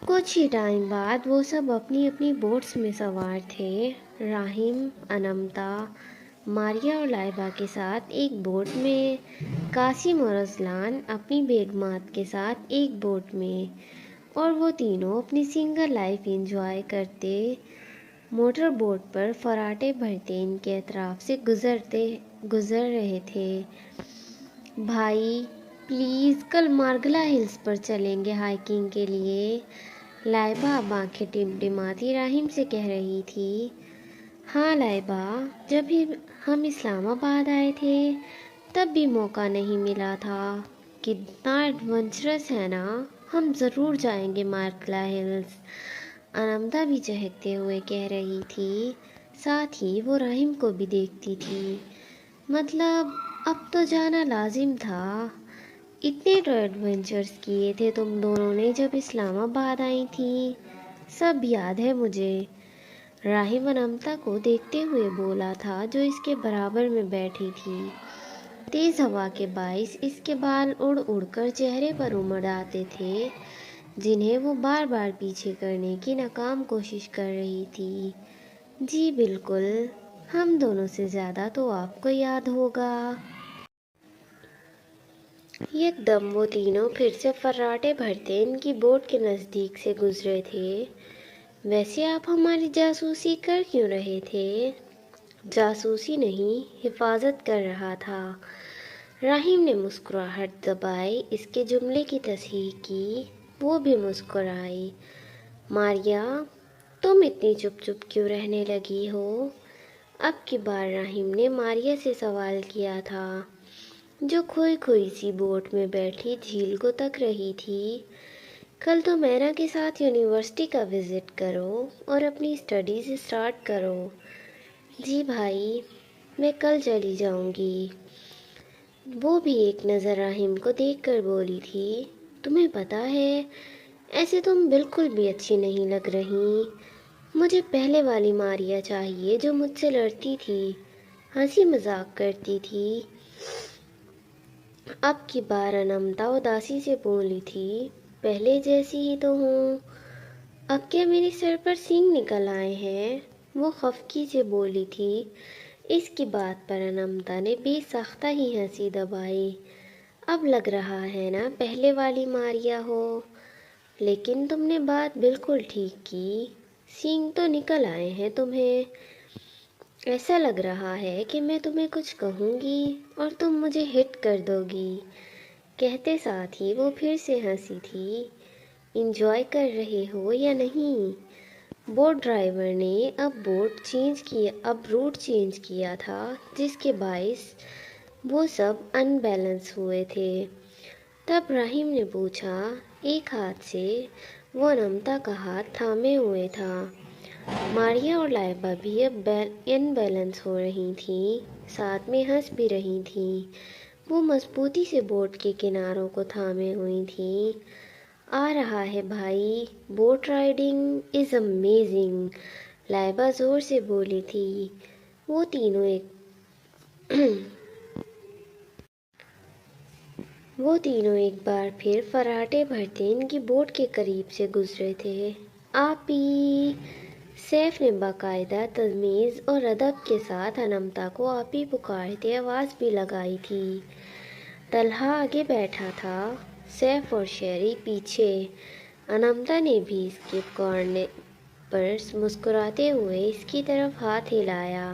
کچھ ہی ٹائم بعد وہ سب اپنی اپنی بوٹس میں سوار تھے۔ راہیم، انمتا، ماریہ اور لائبہ کے ساتھ ایک بوٹ میں، قاسم اور اذلان اپنی بیگمات کے ساتھ ایک بوٹ میں، اور وہ تینوں اپنی سنگل لائف انجوائے کرتے موٹر بوٹ پر فراٹے بھرتے ان کے اطراف سے گزر رہے تھے۔ بھائی پلیز کل مارگلا ہلز پر چلیں گے ہائیکنگ کے لیے، لائبہ اب آنکھیں ٹمٹماتی راہیم سے کہہ رہی تھی۔ ہاں لائبہ، جب ہم اسلام آباد آئے تھے تب بھی موقع نہیں ملا تھا، کتنا ایڈونچرس ہے نا، ہم ضرور جائیں گے مارگلا ہلز، انمتا بھی چہکتے ہوئے کہہ رہی تھی، ساتھ ہی وہ راہیم کو بھی دیکھتی تھی۔ مطلب اب تو جانا لازم تھا، اتنے تو ایڈونچرز کیے تھے تم دونوں نے جب اسلام آباد آئی تھیں، سب یاد ہے مجھے، راہیم انمتا کو دیکھتے ہوئے بولا تھا، جو اس کے برابر میں بیٹھی تھی۔ تیز ہوا کے باعث اس کے بال اڑ اڑ کر چہرے پر امڑ آتے تھے، جنہیں وہ بار بار پیچھے کرنے کی ناکام کوشش کر رہی تھی۔ جی بالکل، ہم دونوں سے زیادہ تو آپ کو یاد ہوگا۔ یکدم وہ تینوں پھر سے فراٹے بھرتے ان کی بوٹ کے نزدیک سے گزرے تھے۔ ویسے آپ ہماری جاسوسی کر کیوں رہے تھے؟ جاسوسی نہیں، حفاظت کر رہا تھا، راہیم نے مسکراہٹ دبائی اس کے جملے کی تصحیح کی۔ وہ بھی مسکرائی۔ ماریہ، تم اتنی چپ چپ کیوں رہنے لگی ہو؟ اب کی بار راہیم نے ماریہ سے سوال کیا تھا، جو کھوئی کھوئی سی بوٹ میں بیٹھی جھیل کو تک رہی تھی۔ کل تو مینا کے ساتھ یونیورسٹی کا وزٹ کرو اور اپنی اسٹڈیز اسٹارٹ کرو۔ جی بھائی، میں کل چلی جاؤں گی۔ وہ بھی ایک نظر راہیم کو دیکھ کر بولی تھی، تمہیں پتہ ہے ایسے تم بالکل بھی اچھی نہیں لگ رہی، مجھے پہلے والی ماریہ چاہیے جو مجھ سے لڑتی تھی، ہنسی مذاق کرتی تھی۔ اب کی بار انمتا اداسی سے بولی تھی، پہلے جیسی ہی تو ہوں، اب کیا میرے سر پر سینگ نکل آئے ہیں؟ وہ خفگی سے بولی تھی، اس کی بات پر انمتا نے بے ساختہ ہی ہنسی دبائی۔ اب لگ رہا ہے نا پہلے والی ماریا ہو، لیکن تم نے بات بالکل ٹھیک کی، سینگ تو نکل آئے ہیں تمہیں۔ ایسا لگ رہا ہے کہ میں تمہیں کچھ کہوں گی اور تم مجھے ہٹ کر دو گی۔ کہتے ساتھ ہی وہ پھر سے ہنسی تھی۔ انجوائے کر رہے ہو یا نہیں؟ بوٹ ڈرائیور نے اب روٹ چینج کیا تھا، جس کے باعث وہ سب ان بیلنس ہوئے تھے۔ تب راہیم نے پوچھا۔ ایک ہاتھ سے وہ انمتا کا ہاتھ تھامے ہوئے تھا۔ ماریا اور لائبہ بھی اب ان بیلنس ہو رہی تھیں، ساتھ میں ہنس بھی رہی تھیں۔ وہ مضبوطی سے بوٹ کے کناروں کو تھامے ہوئی تھیں۔ آ رہا ہے بھائی، boat riding is amazing, Laiba زور سے بولی تھی۔ وہ تینوں ایک بار پھر فراٹے بھرتے ان کی بوٹ کے قریب سے گزرے تھے۔ آپی! سیف نے باقاعدہ تمیز اور ادب کے ساتھ انمتا کو آپی پکارتے آواز بھی لگائی تھی۔ طلحہ آگے بیٹھا تھا، سیف اور شیری پیچھے۔ انمتا نے بھی اس کے کارنر پر مسکراتے ہوئے اس کی طرف ہاتھ ہلایا۔